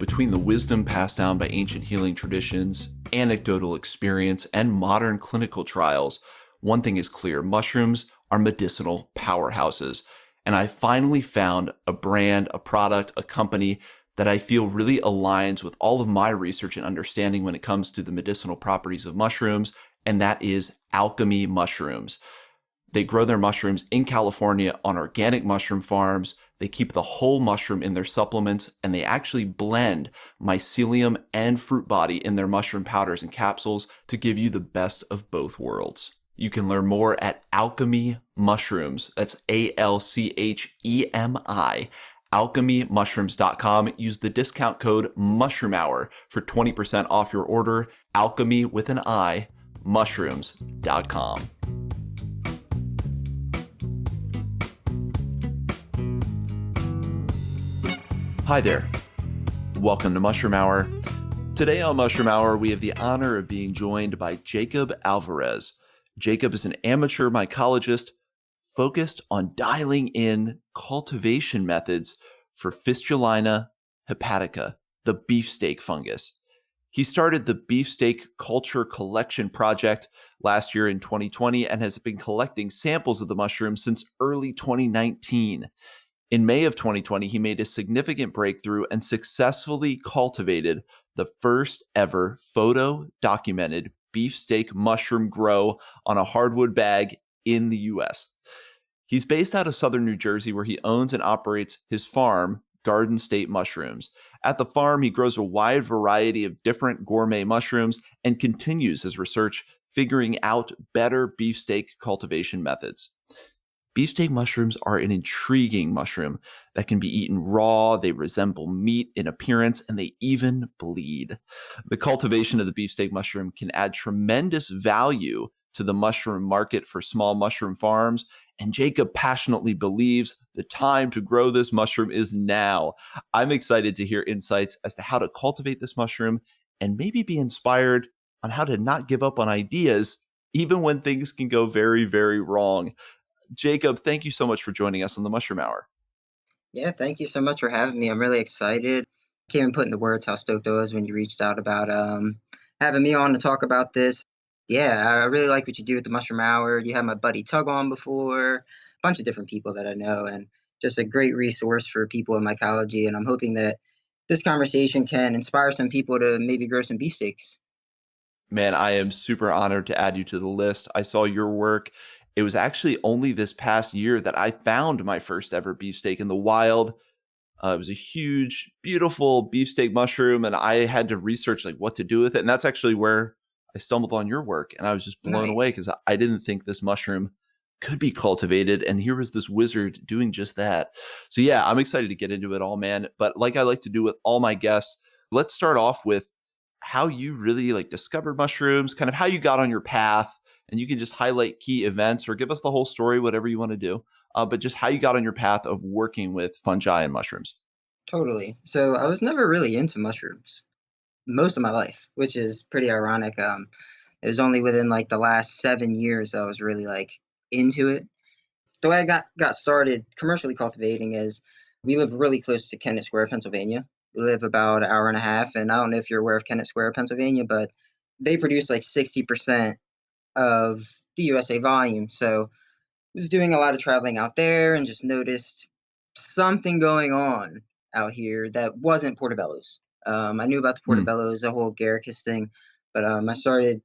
between the wisdom passed down by ancient healing traditions, anecdotal experience, and modern clinical trials, one thing is clear: mushrooms are medicinal powerhouses. And I finally found a brand, a product, a company that I feel really aligns with all of my research and understanding when it comes to the medicinal properties of mushrooms, and that is Alchemy Mushrooms. They grow their mushrooms in California on organic mushroom farms. They keep the whole mushroom in their supplements, and they actually blend mycelium and fruit body in their mushroom powders and capsules to give you the best of both worlds. You can learn more at Alchemy Mushrooms. That's ALCHEMI. alchemymushrooms.com. Use the discount code MushroomHour for 20% off your order. Alchemy with an I, mushrooms.com. Hi there. Welcome to Mushroom Hour. Today on Mushroom Hour, we have the honor of being joined by Jacob Alvarez. Jacob is an amateur mycologist focused on dialing in cultivation methods for Fistulina hepatica, the beefsteak fungus. He started the Beefsteak Culture Collection Project last year in 2020 and has been collecting samples of the mushroom since early 2019. In May of 2020, he made a significant breakthrough and successfully cultivated the first ever photo-documented beefsteak mushroom grow on a hardwood bag in the US. He's based out of southern New Jersey, where he owns and operates his farm, Garden State Mushrooms. At the farm, he grows a wide variety of different gourmet mushrooms and continues his research figuring out better beefsteak cultivation methods. Beefsteak mushrooms are an intriguing mushroom that can be eaten raw. They resemble meat in appearance, and they even bleed. The cultivation of the beefsteak mushroom can add tremendous value to the mushroom market for small mushroom farms, and Jacob passionately believes the time to grow this mushroom is now. I'm excited to hear insights as to how to cultivate this mushroom and maybe be inspired on how to not give up on ideas, even when things can go very, very wrong. Jacob, thank you so much for joining us on the Mushroom Hour. Yeah, thank you so much for having me. I'm really excited. Can't even put into words how stoked I was when you reached out about having me on to talk about this. Yeah, I really like what you do with the Mushroom Hour. You had my buddy Tug on before, a bunch of different people that I know, and just a great resource for people in mycology. And I'm hoping that this conversation can inspire some people to maybe grow some beefsteaks. Man, I am super honored to add you to the list. I saw your work. It was actually only this past year that I found my first ever beefsteak in the wild. It was a huge, beautiful beefsteak mushroom, and I had to research like what to do with it. And that's actually where I stumbled on your work, and I was just blown away Nice. because I didn't think this mushroom could be cultivated. And here was this wizard doing just that. So yeah, I'm excited to get into it all, man. But like I like to do with all my guests, let's start off with how you really like discovered mushrooms, kind of how you got on your path, and you can just highlight key events or give us the whole story, whatever you want to do. But just how you got on your path of working with fungi and mushrooms. Totally. So I was never really into mushrooms most of my life, which is pretty ironic. It was only within like the last 7 years I was really like into it. The way I got started commercially cultivating is we live really close to Kennett Square, Pennsylvania. We live about an hour and a half, and I don't know if you're aware of Kennett Square, Pennsylvania, but they produce like 60% of the USA volume. So I was doing a lot of traveling out there and just noticed something going on out here that wasn't portobello's. I knew about the Hmm. portobello's, the whole Garicus thing, but I started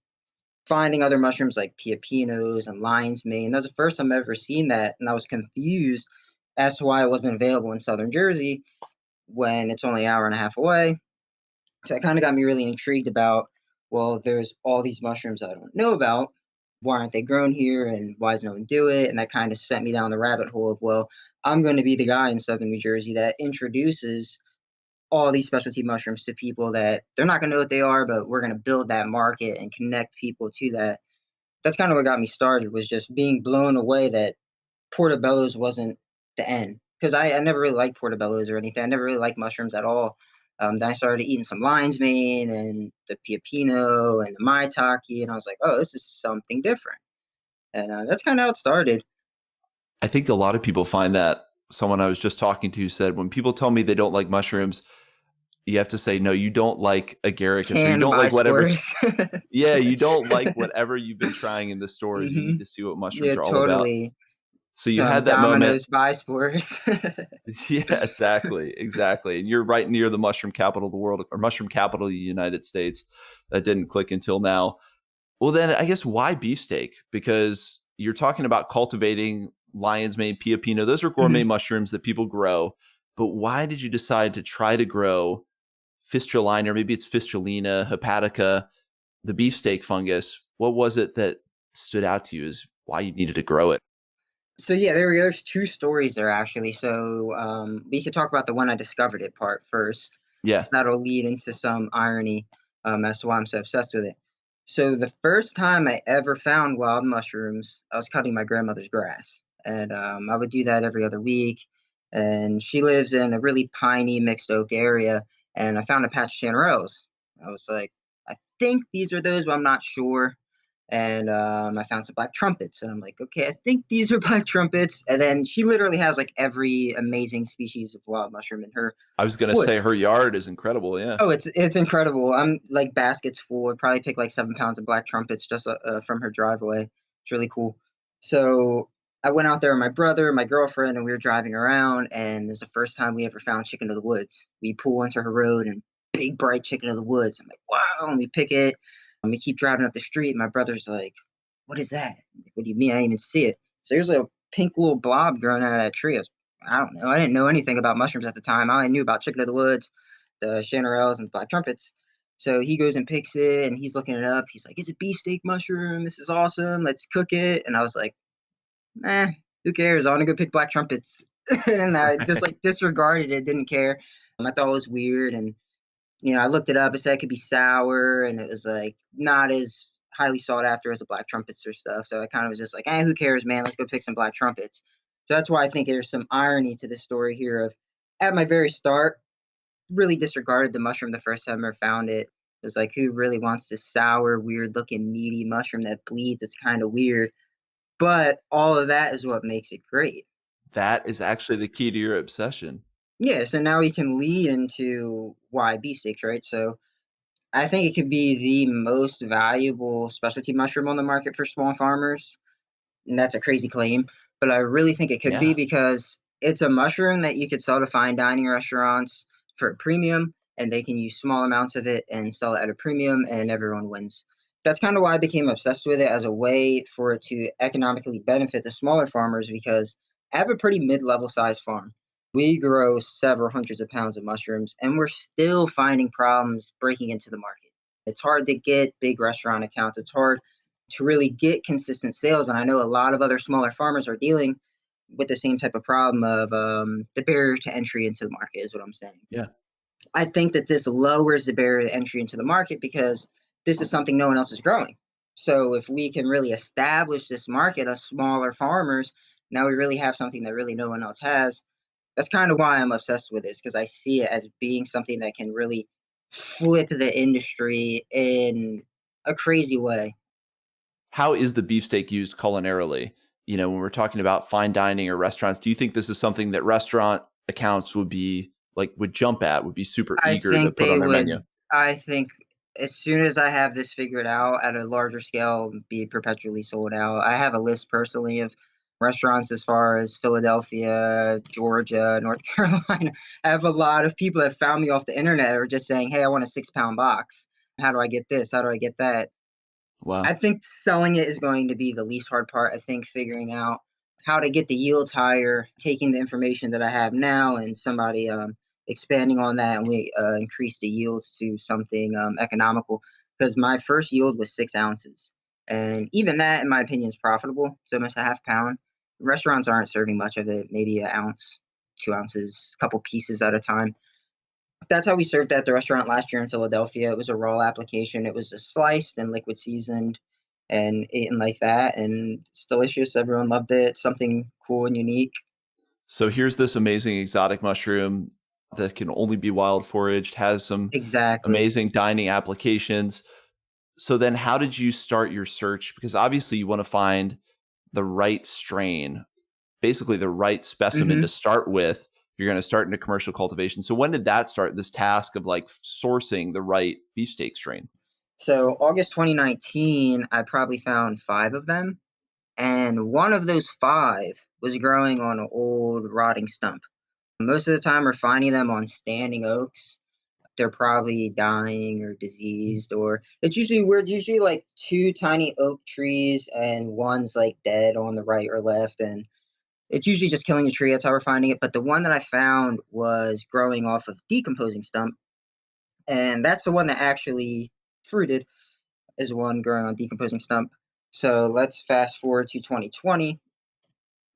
finding other mushrooms like piapinos and lion's mane. That was the first time I've ever seen that, and I was confused as to why it wasn't available in southern Jersey when it's only an hour and a half away. So that kind of got me really intrigued about, well, there's all these mushrooms I don't know about. Why aren't they grown here, and why does no one do it? And that kind of sent me down the rabbit hole of, well, I'm going to be the guy in southern New Jersey that introduces all these specialty mushrooms to people that they're not going to know what they are, but we're going to build that market and connect people to that. That's kind of what got me started, was just being blown away that portobello's wasn't the end, because I never really liked portobello's or anything. I never really liked mushrooms at all. Then I started eating some lion's mane and the piapino and the maitake, and I was like, oh, this is something different. And that's kind of how it started. I think a lot of people find that. Someone I was just talking to said when people tell me they don't like mushrooms, You have to say, no, you don't like agaricus, or you Can don't buy like whatever. spores. Yeah, you don't like whatever you've been trying in the stores. You hmm need to see what mushrooms Yeah, are all about. totally. So you Some had that moment. Domino's buy spores. Yeah, exactly, exactly. And you're right near the mushroom capital of the world, or mushroom capital of the United States. That didn't click until now. Well, then I guess why beefsteak? Because you're talking about cultivating lion's mane, pia pino. Those are gourmet Mhm. mushrooms that people grow. But why did you decide to try to grow Fistulina, or maybe it's Fistulina, hepatica, the beefsteak fungus? What was it that stood out to you as why you needed to grow it? So yeah, there's two stories there actually. So we could talk about the when I discovered it part first, Yeah, because that'll lead into some irony as to why I'm so obsessed with it. So the first time I ever found wild mushrooms, I was cutting my grandmother's grass, and I would do that every other week. And she lives in a really piney mixed oak area, and I found a patch of chanterelles. I was like, I think these are those, but I'm not sure. And I found some black trumpets, and I'm like, okay, I think these are black trumpets. And then she literally has like every amazing species of wild mushroom in her I was going to say woods. her yard is incredible. Yeah. Oh, it's incredible. I'm like baskets full. I probably picked like 7 pounds of black trumpets just from her driveway. It's really cool. So I went out there with my brother, my girlfriend, and we were driving around. And this is the first time we ever found chicken of the woods. We pull into her road and big bright chicken of the woods. I'm like, wow! And we pick it. And we keep driving up the street. And my brother's like, "What is that?" I'm like, what do you mean? I didn't even see it. So there's a pink little blob growing out of that tree. I don't know. I didn't know anything about mushrooms at the time. All I knew about chicken of the woods, the chanterelles and the black trumpets. So he goes and picks it and he's looking it up. He's like, "It's a beefsteak mushroom. This is awesome. Let's cook it." And I was like, "Eh, who cares? I want to go pick black trumpets." And I just Right. like disregarded it, didn't care. I thought it was weird. And, I looked it up. It said it could be sour and it was like not as highly sought after as the black trumpets or stuff. So I kind of was just like, who cares, man? Let's go pick some black trumpets. So that's why I think there's some irony to this story here of at my very start, really disregarded the mushroom the first time I found it. It was like, who really wants this sour, weird looking, meaty mushroom that bleeds? It's kind of weird. But all of that is what makes it great. That is actually the key to your obsession. Yeah, so now we can lead into why beefsteaks, right? So I think it could be the most valuable specialty mushroom on the market for small farmers. And that's a crazy claim, but I really think it could be Yeah. because it's a mushroom that you could sell to fine dining restaurants for a premium, and they can use small amounts of it and sell it at a premium, and everyone wins. That's kind of why I became obsessed with it as a way for it to economically benefit the smaller farmers because I have a pretty mid-level size farm. We grow several hundreds of pounds of mushrooms, and we're still finding problems breaking into the market. It's hard to get big restaurant accounts. It's hard to really get consistent sales. And I know a lot of other smaller farmers are dealing with the same type of problem of the barrier to entry into the market, is what I'm saying. Yeah. I think that this lowers the barrier to entry into the market because this is something no one else is growing. So if we can really establish this market of smaller farmers, now we really have something that really no one else has. That's kind of why I'm obsessed with this because I see it as being something that can really flip the industry in a crazy way. How is the beefsteak used culinarily? When we're talking about fine dining or restaurants, do you think this is something that restaurant accounts would jump at, would be super I eager to think put they on their menu? would. I think as soon as I have this figured out at a larger scale, be perpetually sold out. I have a list personally of restaurants as far as Philadelphia, Georgia, North Carolina. I have a lot of people that found me off the internet or just saying, "Hey, I want a 6 pound box. How do I get this? How do I get that?" I Wow. think selling it is going to be the least hard part. I think figuring out how to get the yields higher, taking the information that I have now and somebody expanding on that, and we increase the yields to something economical. Because my first yield was 6 ounces, and even that, in my opinion, is profitable. So almost a half pound. Restaurants aren't serving much of it, maybe an ounce, 2 ounces, a couple pieces at a time. That's how we served at the restaurant last year in Philadelphia. It was a raw application. It was just sliced and liquid seasoned and eaten like that. And it's delicious. Everyone loved it. Something cool and unique. So here's this amazing exotic mushroom that can only be wild foraged, has some Exactly. amazing dining applications. So then how did you start your search? Because obviously you want to find the right strain, basically the right specimen to hmm start with you're going to start into commercial cultivation. So when did that start? This task of like sourcing the right beefsteak strain? So August 2019, I probably found five of them, and one of those five was growing on an old rotting stump. Most of the time, we're finding them on standing oaks. They're probably dying or diseased, or it's usually weird. Usually, like two tiny oak trees, and one's like dead on the right or left, and it's usually just killing a tree. That's how we're finding it. But the one that I found was growing off of decomposing stump, and that's the one that actually fruited. Is one growing on decomposing stump. So let's fast forward to 2020.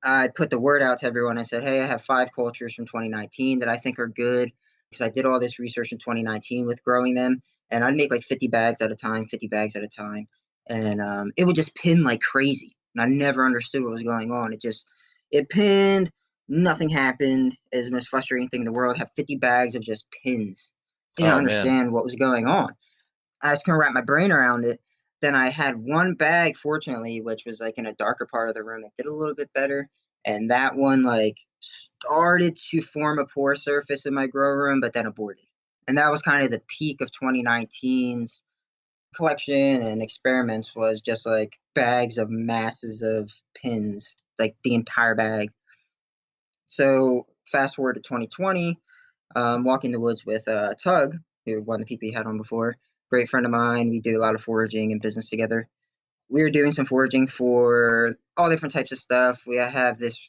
I put the word out to everyone. I said, hey, I have five cultures from 2019 that I think are good because I did all this research in 2019 with growing them. And I'd make like 50 bags at a time, 50 bags at a time. And it would just pin like crazy. And I never understood what was going on. It pinned, nothing happened. It was the most frustrating thing in the world. Have 50 bags of just pins. Didn't Oh man. understand what was going on. I was trying to wrap my brain around it. Then I had one bag, fortunately, which was like in a darker part of the room. It did a little bit better. And that one like started to form a pore surface in my grow room, but then aborted. And that was kind of the peak of 2019's collection and experiments was just like bags of masses of pins, like the entire bag. So fast forward to 2020, walking the woods with Tug, who one of the people you had on before, great friend of mine. We do a lot of foraging and business together. We were doing some foraging for all different types of stuff. We have this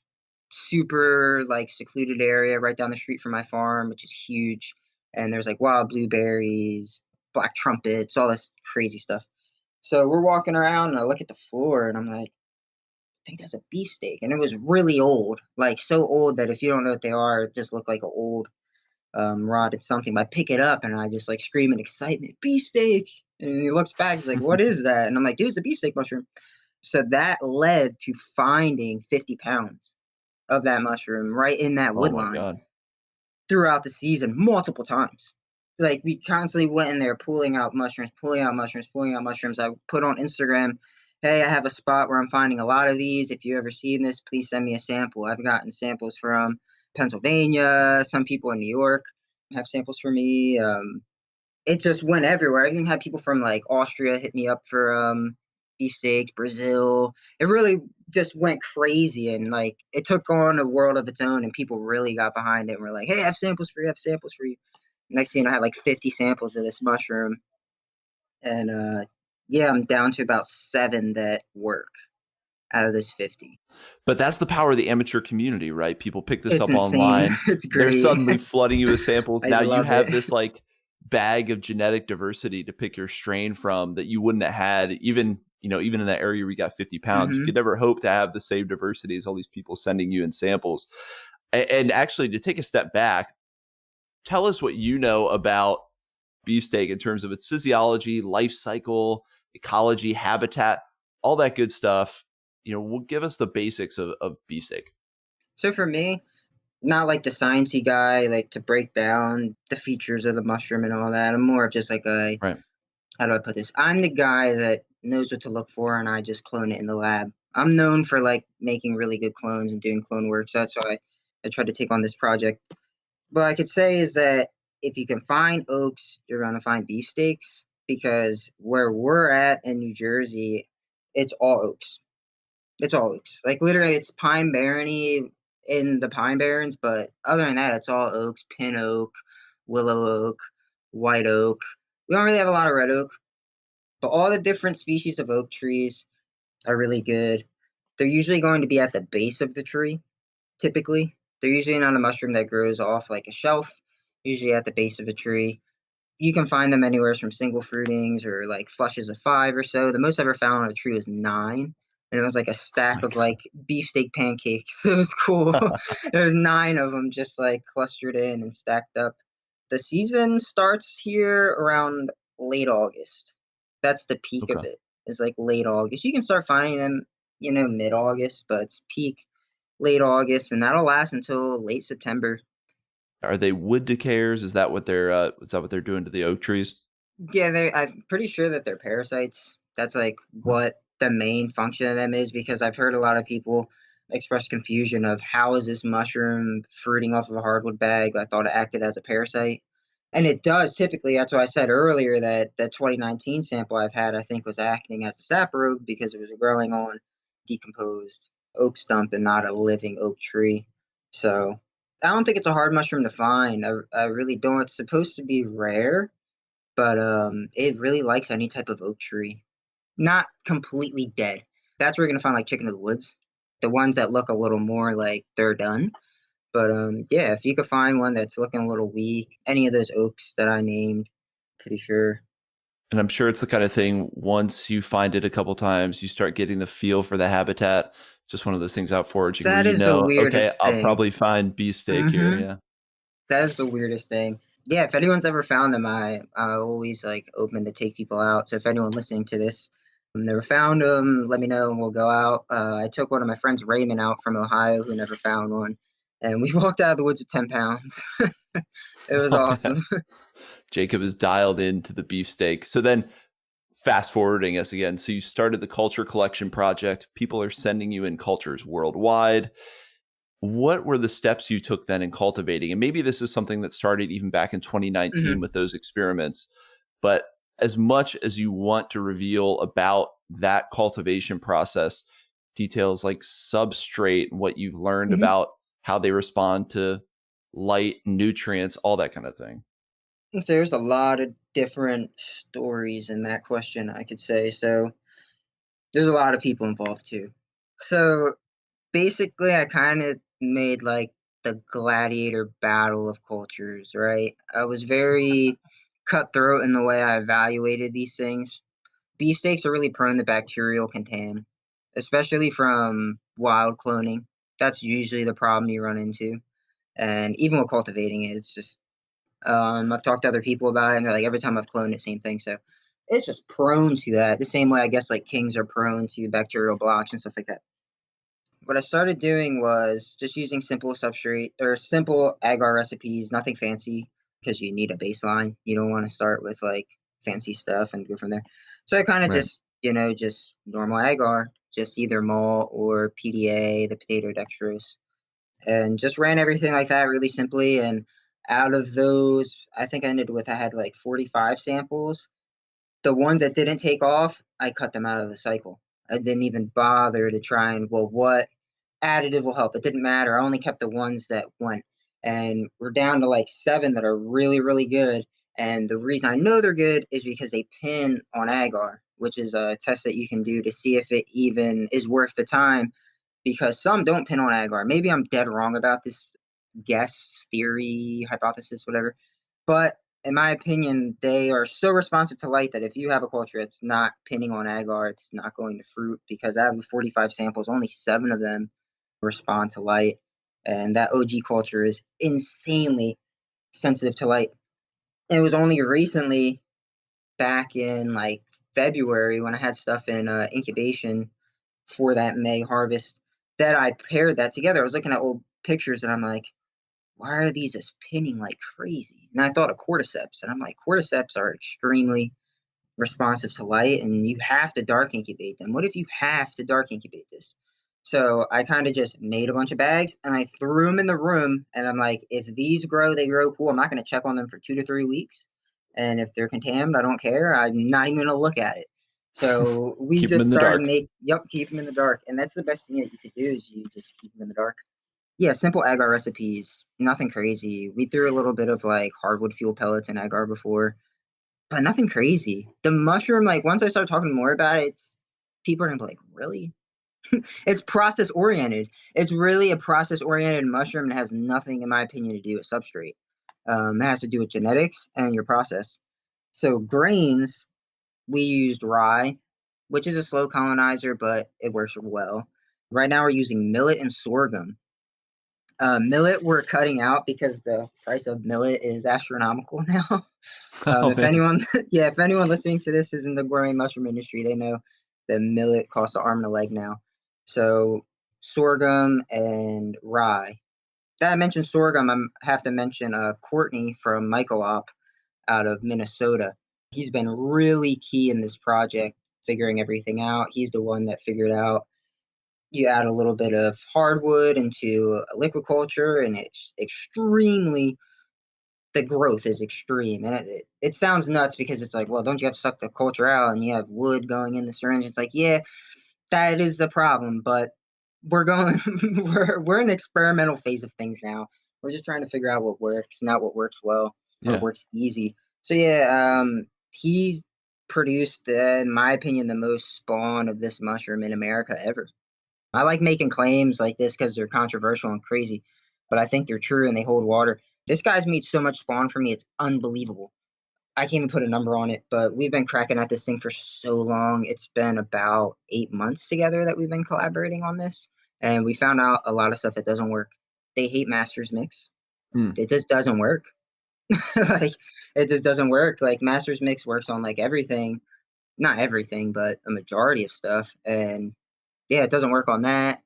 super like secluded area right down the street from my farm, which is huge. And there's like wild blueberries, black trumpets, all this crazy stuff. So we're walking around and I look at the floor and I'm like, I think that's a beefsteak. And it was really old, like so old that if you don't know what they are, it just looked like an old rotted something. But I pick it up and I just like scream in excitement, beefsteak. And he looks back, he's like, what is that? And I'm like, dude, it's a beefsteak mushroom. So that led to finding 50 pounds of that mushroom right in that Oh wood my line God. throughout the season multiple times. Like we constantly went in there pulling out mushrooms, pulling out mushrooms, pulling out mushrooms. I put on Instagram, hey, I have a spot where I'm finding a lot of these. If you ever seen this, please send me a sample. I've gotten samples from Pennsylvania, some people in New York have samples for me. It just went everywhere. I even had people from like Austria hit me up for beefsteaks, Brazil. It really just went crazy and like it took on a world of its own and people really got behind it and were like, hey, I have samples for you, I have samples for you. Next thing you know, I had like 50 samples of this mushroom. And yeah, I'm down to about seven that work out of those 50. But that's the power of the amateur community, right? People pick this It's up insane. online. It's They're great. suddenly flooding you with samples. I Now you love it. have this like bag of genetic diversity to pick your strain from that you wouldn't have had even, even in that area where you got 50 pounds. You Hmm. could never hope to have the same diversity as all these people sending you in samples. And actually, to take a step back, tell us what you know about beefsteak in terms of its physiology, life cycle, ecology, habitat, all that good stuff. Will give us the basics of beefsteak. So for me, not like the sciencey guy, like to break down the features of the mushroom and all that. I'm more of just like a Right. how do I put this? I'm the guy that knows what to look for and I just clone it in the lab. I'm known for like making really good clones and doing clone work. So that's why I tried to take on this project. But I could say is that if you can find oaks, you're gonna find beefsteaks because where we're at in New Jersey, it's all oaks. It's all oaks. Like literally, it's pine barreny in the pine barrens, but other than that, it's all oaks: pin oak, willow oak, white oak. We don't really have a lot of red oak, but all the different species of oak trees are really good. They're usually going to be at the base of the tree. Typically, they're usually not a mushroom that grows off like a shelf. Usually at the base of a tree. You can find them anywhere from single fruitings or like flushes of five or so. The most I ever found on a tree was nine. And it was like a Oh stack my of like beefsteak pancakes. It was cool. There was nine of them just like clustered in and stacked up. The season starts here around late August. That's the peak of Okay. it. It's like late August. You can start finding them, mid August, but it's peak late August, and that'll last until late September. Are they wood decayers? Is that what they're doing to the oak trees? Yeah, I'm pretty sure that they're parasites. That's like Huh. what the main function of them is because I've heard a lot of people expressed confusion of how is this mushroom fruiting off of a hardwood bag. I thought it acted as a parasite. And it does typically. That's why I said earlier that that 2019 sample I've had, I think, was acting as a saprobe because it was growing on decomposed oak stump and not a living oak tree. So I don't think it's a hard mushroom to find. I really don't. It's supposed to be rare, but it really likes any type of oak tree. Not completely dead. That's where you're gonna find like chicken of the woods, the ones that look a little more like they're done. But yeah, if you could find one that's looking a little weak, any of those oaks that I named, pretty sure. And I'm sure it's the kind of thing, once you find it a couple times, you start getting the feel for the habitat. Just one of those things out foraging where That you is the know, okay, weirdest I'll thing. probably find beefsteak here. Mm-hmm. Yeah. That is the weirdest thing. Yeah, if anyone's ever found them, I always like open to take people out. So if anyone listening to this never found them, let me know and we'll go out. I took one of my friends Raymond out from Ohio who never found one, and we walked out of the woods with 10 pounds. It was Oh man. awesome. Jacob is dialed into the beefsteak. So then fast forwarding us again. So you started the culture collection project. People are sending you in cultures worldwide. What were the steps you took then in cultivating? And maybe this is something that started even back in 2019 Hmm. with those experiments. But as much as you want to reveal about that cultivation process, details like substrate, what you've learned Hmm. about how they respond to light, nutrients, all that kind of thing. So there's a lot of different stories in that question, I could say. So there's a lot of people involved too. So basically, I kind of made like the gladiator battle of cultures, right? I was very cutthroat in the way I evaluated these things. Beefsteaks are really prone to bacterial contam, especially from wild cloning. That's usually the problem you run into. And even with cultivating it, it's just I've talked to other people about it, and they're like, every time I've cloned it, same thing. So it's just prone to that. The same way I guess like kings are prone to bacterial blocks and stuff like that. What I started doing was just using simple substrate or simple agar recipes, nothing fancy, because you need a baseline. You don't want to start with like fancy stuff and go from there. So I kind of Right. just, just normal agar, just either malt or PDA, the potato dextrose, and just ran everything like that really simply. And out of those, I think I ended with I had like 45 samples. The ones that didn't take off, I cut them out of the cycle. I didn't even bother to try and, well, what additive will help. It didn't matter. I only kept the ones that went. And we're down to like seven that are really, really good. And the reason I know they're good is because they pin on agar, which is a test that you can do to see if it even is worth the time. Because some don't pin on agar. Maybe I'm dead wrong about this guess, theory, hypothesis, whatever. But in my opinion, they are so responsive to light that if you have a culture that's not pinning on agar, it's not going to fruit. Because out of the 45 samples, only seven of them respond to light. And that OG culture is insanely sensitive to light. And it was only recently, back in like February, when I had stuff in incubation for that May harvest, that I paired that together. I was looking at old pictures and I'm like, why are these just pinning like crazy? And I thought of cordyceps, and I'm like, cordyceps are extremely responsive to light, and you have to dark incubate them. What if you have to dark incubate this? So I kind of just made a bunch of bags and I threw them in the room. And I'm like, if these grow, they grow cool. I'm not going to check on them for 2 to 3 weeks. And if they're contaminated, I don't care. I'm not even going to look at it. So we Keep them just in the started dark. make, yep, keep them in the dark. And that's the best thing that you could do is you just keep them in the dark. Yeah, simple agar recipes, nothing crazy. We threw a little bit of like hardwood fuel pellets in agar before, but nothing crazy. The mushroom, like once I start talking more about it, it's people are gonna be like, really? It's process oriented. It's really a process oriented mushroom and has nothing, in my opinion, to do with substrate. It has to do with genetics and your process. So grains, we used rye, which is a slow colonizer, but it works well. Right now, we're using millet and sorghum. Millet we're cutting out because the price of millet is astronomical now. Oh If man. anyone, yeah, if anyone listening to this is in the gourmet mushroom industry, they know that millet costs an arm and a leg now. So sorghum and rye. That I mentioned sorghum, I have to mention Courtney from Mycolop out of Minnesota. He's been really key in this project, figuring everything out. He's the one that figured out You add a little bit of hardwood into a liquid culture, and it's extremely the growth is extreme. And it sounds nuts because it's like, well, don't you have to suck the culture out and you have wood going in the syringe? It's like, yeah, that is a problem, but we're going we're in the experimental phase of things now. We're just trying to figure out what works, not what works well or Yeah. works easy. So yeah, he's produced, in my opinion, the most spawn of this mushroom in America ever. I like making claims like this because they're controversial and crazy, but I think they're true and they hold water. This guy's made so much spawn for me, it's unbelievable. I can't even put a number on it, but we've been cracking at this thing for so long. It's been about 8 months together that we've been collaborating on this, and we found out a lot of stuff that doesn't work. They hate Masters Mix. Hmm. It just doesn't work. Like it just doesn't work. Like Masters Mix works on like everything, not everything, but a majority of stuff. And yeah, it doesn't work on that.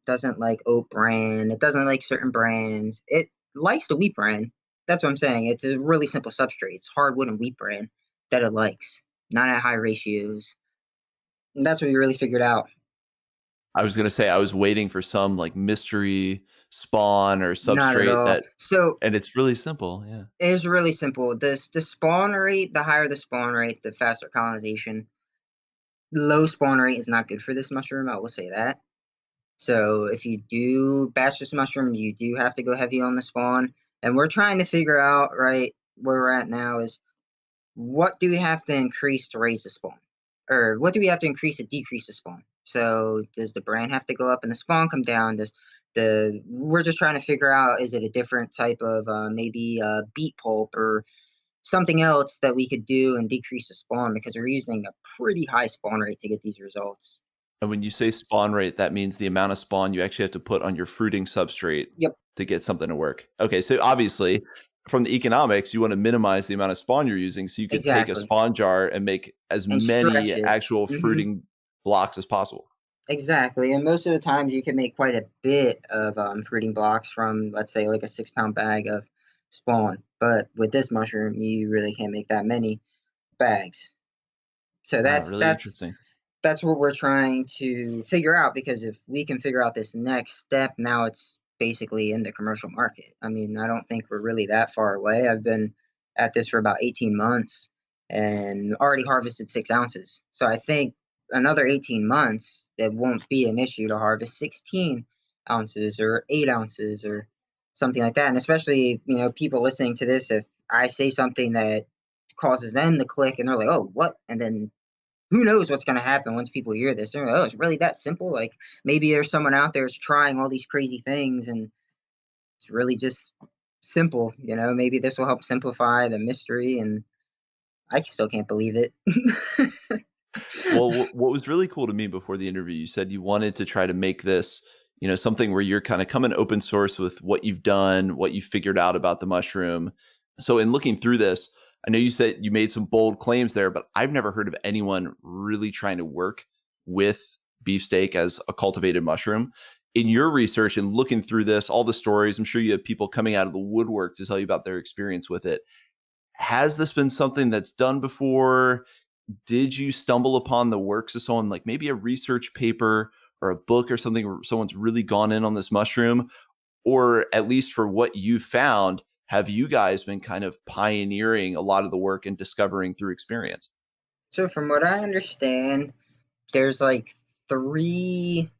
Doesn't like oat bran. It doesn't like certain brands. It likes the wheat bran. That's what I'm saying. It's a really simple substrate. It's hardwood and wheat bran that it likes, not at high ratios. And that's what we really figured out. I was gonna say I was waiting for some like mystery spawn or Not at substrate all. that, So and it's really simple. Yeah. it is really simple. The spawn rate, the higher the spawn rate, the faster colonization. Low spawn rate is not good for this mushroom. I will say that. So if you do batch this mushroom, you do have to go heavy on the spawn. And we're trying to figure out, right, where we're at now is what do we have to increase to raise the spawn? Or what do we have to increase to decrease the spawn? So does the brand have to go up and the spawn come down? Does the we're just trying to figure out, is it a different type of maybe beet pulp or something else that we could do and decrease the spawn because we're using a pretty high spawn rate to get these results. And when you say spawn rate, that means the amount of spawn you actually have to put on your fruiting substrate Yep, to get something to work. Okay, so obviously, from the economics, you want to minimize the amount of spawn you're using so you could take a exactly. spawn jar and make as And stretch many it. actual Hmm. fruiting blocks as possible. Exactly, and most of the times you can make quite a bit of fruiting blocks from, let's say, like a 6 pound bag of spawn. But with this mushroom, you really can't make that many bags. So Wow, that's really that's interesting. that's what we're trying to figure out because if we can figure out this next step, now it's basically in the commercial market. I mean, I don't think we're really that far away. I've been at this for about 18 months and already harvested 6 ounces. So I think another 18 months, it won't be an issue to harvest 16 ounces or 8 ounces or something like that. And especially, people listening to this, if I say something that causes them to click and they're like, oh, what? And then who knows what's going to happen once people hear this? They're like, oh, it's really that simple. Like maybe there's someone out there that's trying all these crazy things, and it's really just simple. Maybe this will help simplify the mystery, and I still can't believe it. Well, what was really cool to me before the interview, you said you wanted to try to make this, something where you're kind of coming open source with what you've done, what you figured out about the mushroom. So, in looking through this, I know you said you made some bold claims there, but I've never heard of anyone really trying to work with beefsteak as a cultivated mushroom. In your research and looking through this, all the stories, I'm sure you have people coming out of the woodwork to tell you about their experience with it. Has this been something that's done before? Did you stumble upon the works of someone like maybe a research paper or a book or something where someone's really gone in on this mushroom? Or at least for what you found, have you guys been kind of pioneering a lot of the work and discovering through experience? So, from what I understand, there's like three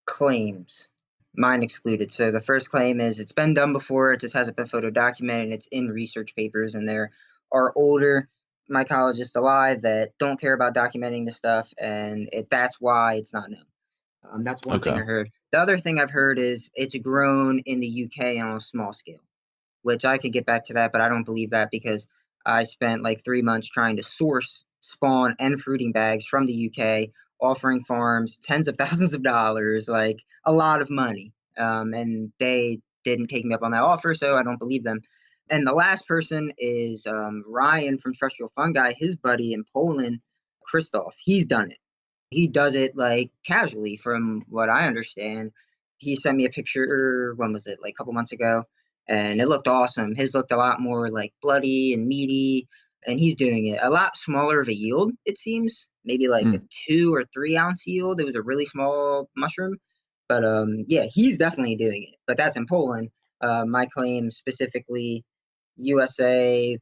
claims, mine excluded. So, the first claim is it's been done before, it just hasn't been photo documented, it's in research papers, and there are older mycologists alive that don't care about documenting this stuff, and that's why it's not known. That's one thing Okay. I heard. The other thing I've heard is it's grown in the UK on a small scale, which I could get back to that, but I don't believe that because I spent like 3 months trying to source spawn and fruiting bags from the UK, offering farms tens of thousands of dollars, like a lot of money. And they didn't take me up on that offer, so I don't believe them. And the last person is Ryan from Terrestrial Fungi, his buddy in Poland, Christoph. He's done it. He does it like casually, from what I understand. He sent me a picture, when was it? Like a couple months ago, and it looked awesome. His looked a lot more like bloody and meaty. and he's doing it a lot smaller of a yield, it seems, maybe like a Mm, 2 or 3 ounce yield. It was a really small mushroom, but yeah, he's definitely doing it. But that's in Poland. My claim specifically, USA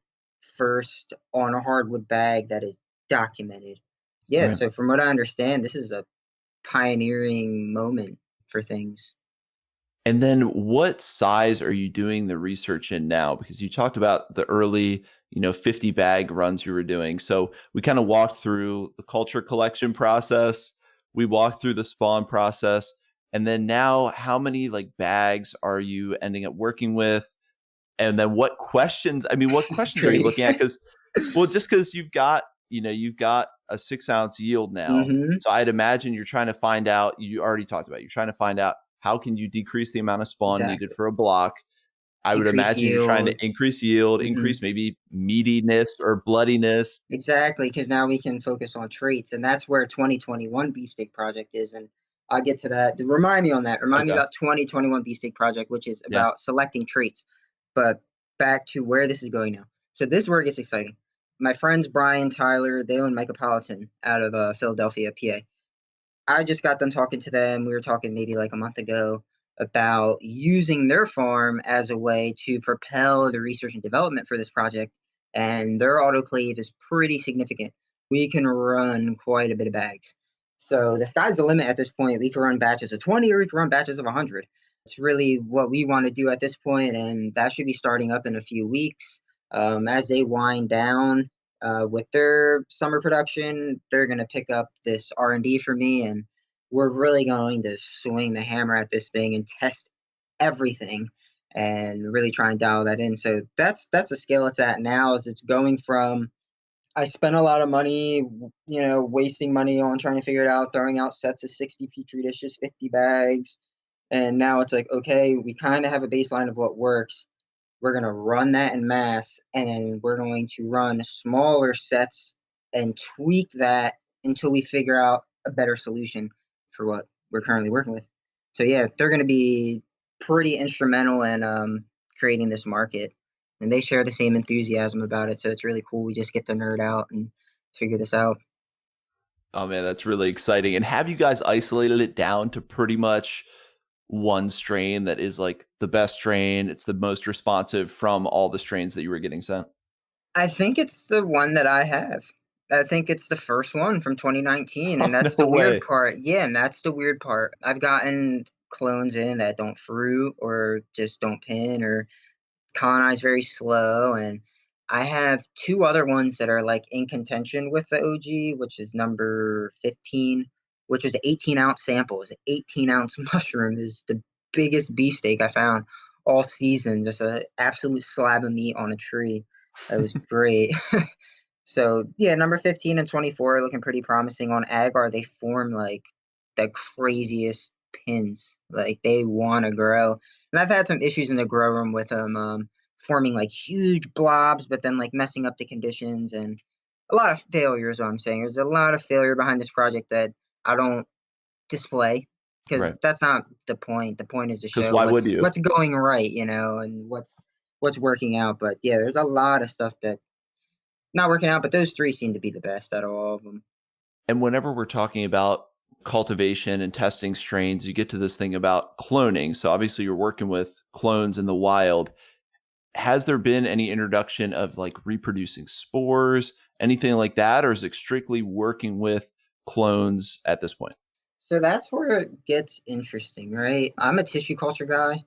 first on a hardwood bag that is documented. Yeah, right. so from what I understand, this is a pioneering moment for things. And then what size are you doing the research in now? Because you talked about the early, 50 bag runs you were doing. So we kind of walked through the culture collection process, we walked through the spawn process, and then now how many like bags are you ending up working with? And then what This is questions are you great. looking at? Because well, just because you've got a 6 ounce yield now. Hmm. So I'd imagine you're trying to find out, you already talked about, you're trying to find out how can you decrease the amount of spawn needed Exactly. for a block. I would Increase imagine you're trying to yield. increase yield, Hmm. increase maybe meatiness or bloodiness. Exactly, because now we can focus on traits, and that's where 2021 Beefsteak Project is. And I'll get to that. Remind me on that. Remind me Okay. about 2021 Beefsteak Project, which is Yeah. about selecting traits. But back to where this is going now. So this is where it gets exciting. My friends Brian, Tyler, they own Mycopolitan out of Philadelphia, PA. I just got done talking to them. We were talking maybe like a month ago about using their farm as a way to propel the research and development for this project. And their autoclave is pretty significant. We can run quite a bit of bags. So the sky's the limit at this point. We can run batches of 20 or we can run batches of 100. It's really what we want to do at this point, and that should be starting up in a few weeks. As they wind down, with their summer production, they're going to pick up this R&D for me, and we're really going to swing the hammer at this thing and test everything and really try and dial that in. So that's the scale it's at now. Is it's going from I spent a lot of money, wasting money on trying to figure it out, throwing out sets of 60 petri dishes, 50 bags, and now it's like, okay, we kind of have a baseline of what works. We're going to run that in mass, and we're going to run smaller sets and tweak that until we figure out a better solution for what we're currently working with. So yeah, they're going to be pretty instrumental in creating this market, and they share the same enthusiasm about it. So it's really cool. We just get to nerd out and figure this out. Oh man, that's really exciting. And have you guys isolated it down to pretty much one strain that is like the best strain? It's the most responsive from all the strains that you were getting sent? I think it's the one that I have. I think it's the first one from 2019, and Oh, that's no the weird way. part. Yeah, and that's the weird part. I've gotten clones in that don't fruit or just don't pin or colonize very slow, and I have two other ones that are like in contention with the OG, which is number 15, which was an 18-ounce sample. It's an 18-ounce mushroom. Is the biggest beefsteak I found all season. Just an absolute slab of meat on a tree. It was great. So yeah, number 15 and 24 are looking pretty promising. On agar. They form like the craziest pins. Like they want to grow. And I've had some issues in the grow room with them forming like huge blobs, but then like messing up the conditions and a lot of failure is what I'm saying. There's a lot of failure behind this project that I don't display because Right. that's not the point. The point is to Because show why would what's you? what's going right, and what's working out. But yeah, there's a lot of stuff that not working out, but those three seem to be the best out of all of them. And whenever we're talking about cultivation and testing strains, you get to this thing about cloning. So obviously you're working with clones in the wild. Has there been any introduction of like reproducing spores, anything like that, or is it strictly working with clones at this point? So that's where it gets interesting, right? I'm a tissue culture guy.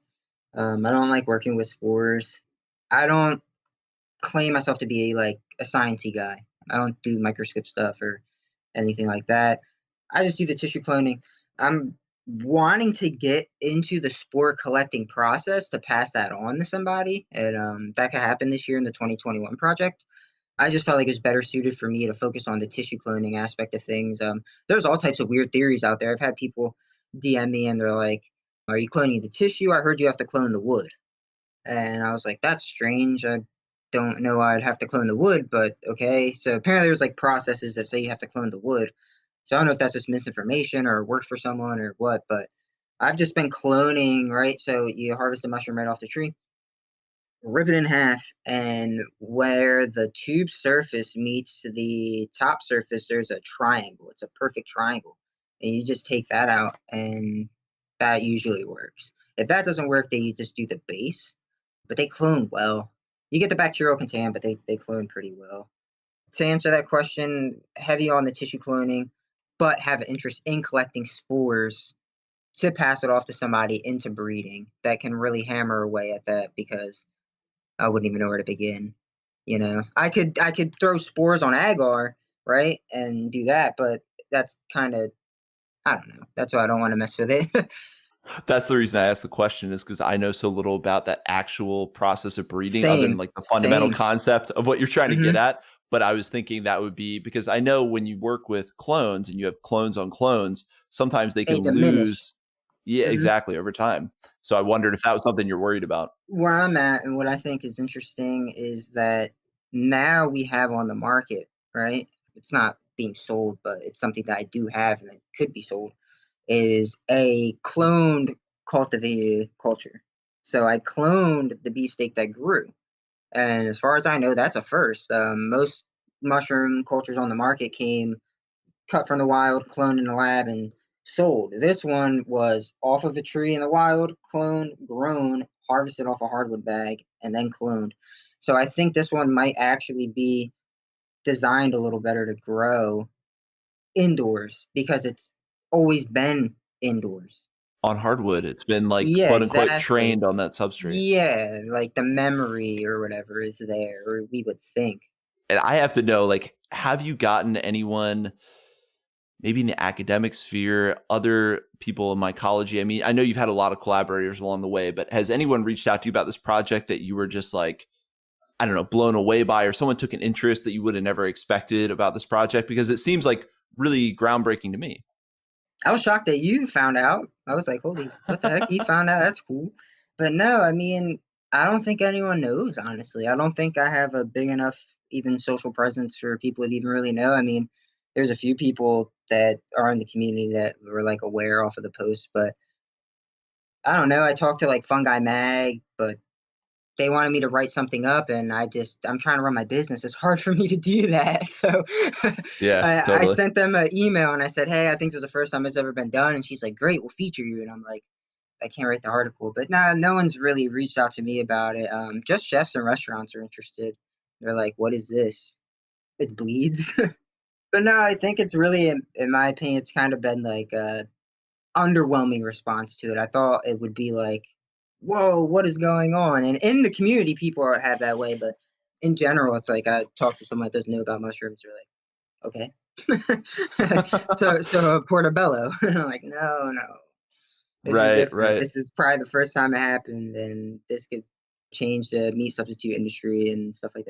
I don't like working with spores. I don't claim myself to be like a sciencey guy. I don't do microscope stuff or anything like that. I just do the tissue cloning. I'm wanting to get into the spore collecting process to pass that on to somebody, and that could happen this year in the 2021 project. I just felt like it was better suited for me to focus on the tissue cloning aspect of things. There's all types of weird theories out there. I've had people DM me and they're like, "Are you cloning the tissue? I heard you have to clone the wood." And I was like, "That's strange. I don't know why I'd have to clone the wood, but okay." So apparently there's like processes that say you have to clone the wood. So I don't know if that's just misinformation or works for someone or what, but I've just been cloning, right? So you harvest the mushroom right off the tree. rip it in half, and where the tube surface meets the top surface, there's a triangle. It's a perfect triangle. And you just take that out, and that usually works. If that doesn't work, then you just do the base. But they clone well. You get the bacterial content, but they clone pretty well. To answer that question, heavy on the tissue cloning, but have an interest in collecting spores to pass it off to somebody into breeding that can really hammer away at that, because I wouldn't even know where to begin. I could throw spores on agar, right, and do that, but that's kind of, I don't know. That's why I don't want to mess with it. That's the reason I asked the question, is because I know so little about that actual process of breeding other than Same, like the fundamental same. concept of what you're trying to get Hmm. at. But I was thinking that would be because I know when you work with clones and you have clones on clones, sometimes they They can diminish. lose. Yeah, Hmm. exactly, over time. So I wondered if that was something you're worried about. Where I'm at and what I think is interesting is that now we have on the market, right? It's not being sold, but it's something that I do have and that could be sold, is a cloned cultivated culture. So I cloned the beefsteak that grew. And as far as I know, that's a first. Most mushroom cultures on the market came cut from the wild, cloned in the lab, and sold. This one was off of a tree in the wild, cloned, grown, harvested off a hardwood bag, and then cloned. So I think this one might actually be designed a little better to grow indoors because it's always been indoors. On hardwood, it's been like Yeah, quote unquote exactly. trained on that substrate. Yeah, like the memory or whatever is there, or we would think. And I have to know, like, have you gotten anyone maybe in the academic sphere, other people in mycology? I mean, I know you've had a lot of collaborators along the way, but has anyone reached out to you about this project that you were just like, I don't know, blown away by, or someone took an interest that you would have never expected about this project? Because it seems like really groundbreaking to me. I was shocked that you found out. I was like, holy, what the heck? You found out? That's cool. But no, I mean, I don't think anyone knows, honestly. I don't think I have a big enough even social presence for people to even really know. I mean, there's a few people that are in the community that were like aware off of the post, but I don't know. I talked to like Fungi Mag, but they wanted me to write something up, and I'm trying to run my business. It's hard for me to do that. So Yeah, I totally. sent them an email and I said, hey, I think this is the first time it's ever been done. And she's like, great, we'll feature you. And I'm like, I can't write the article. But nah, no one's really reached out to me about it. Just chefs and restaurants are interested. They're like, what is this? It bleeds. But no, I think it's really, in my opinion, it's kind of been like underwhelming response to it. I thought it would be like, whoa, what is going on? And in the community, people have that way, but in general, it's like I talk to someone that doesn't know about mushrooms, they're like, okay. So portobello. And I'm like, no, no. This is Right, different. right. This is probably the first time it happened, and this could change the meat substitute industry and stuff like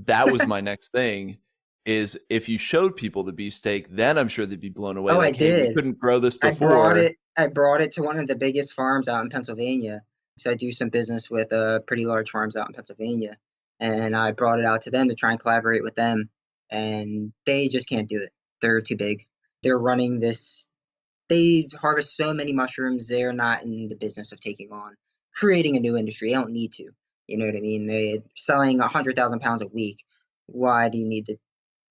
That was that. my next thing, is if you showed people the beefsteak, then I'm sure they'd be blown away. Oh, I Like, hey, we did. couldn't grow this I brought before. it. I brought it to one of the biggest farms out in Pennsylvania. So I do some business with pretty large farms out in Pennsylvania, and I brought it out to them to try and collaborate with them, and they just can't do it. They're too big. They're running this. They harvest so many mushrooms. They're not in the business of taking on creating a new industry. They don't need to. You know what I mean? They're selling 100,000 pounds a week. Why do you need to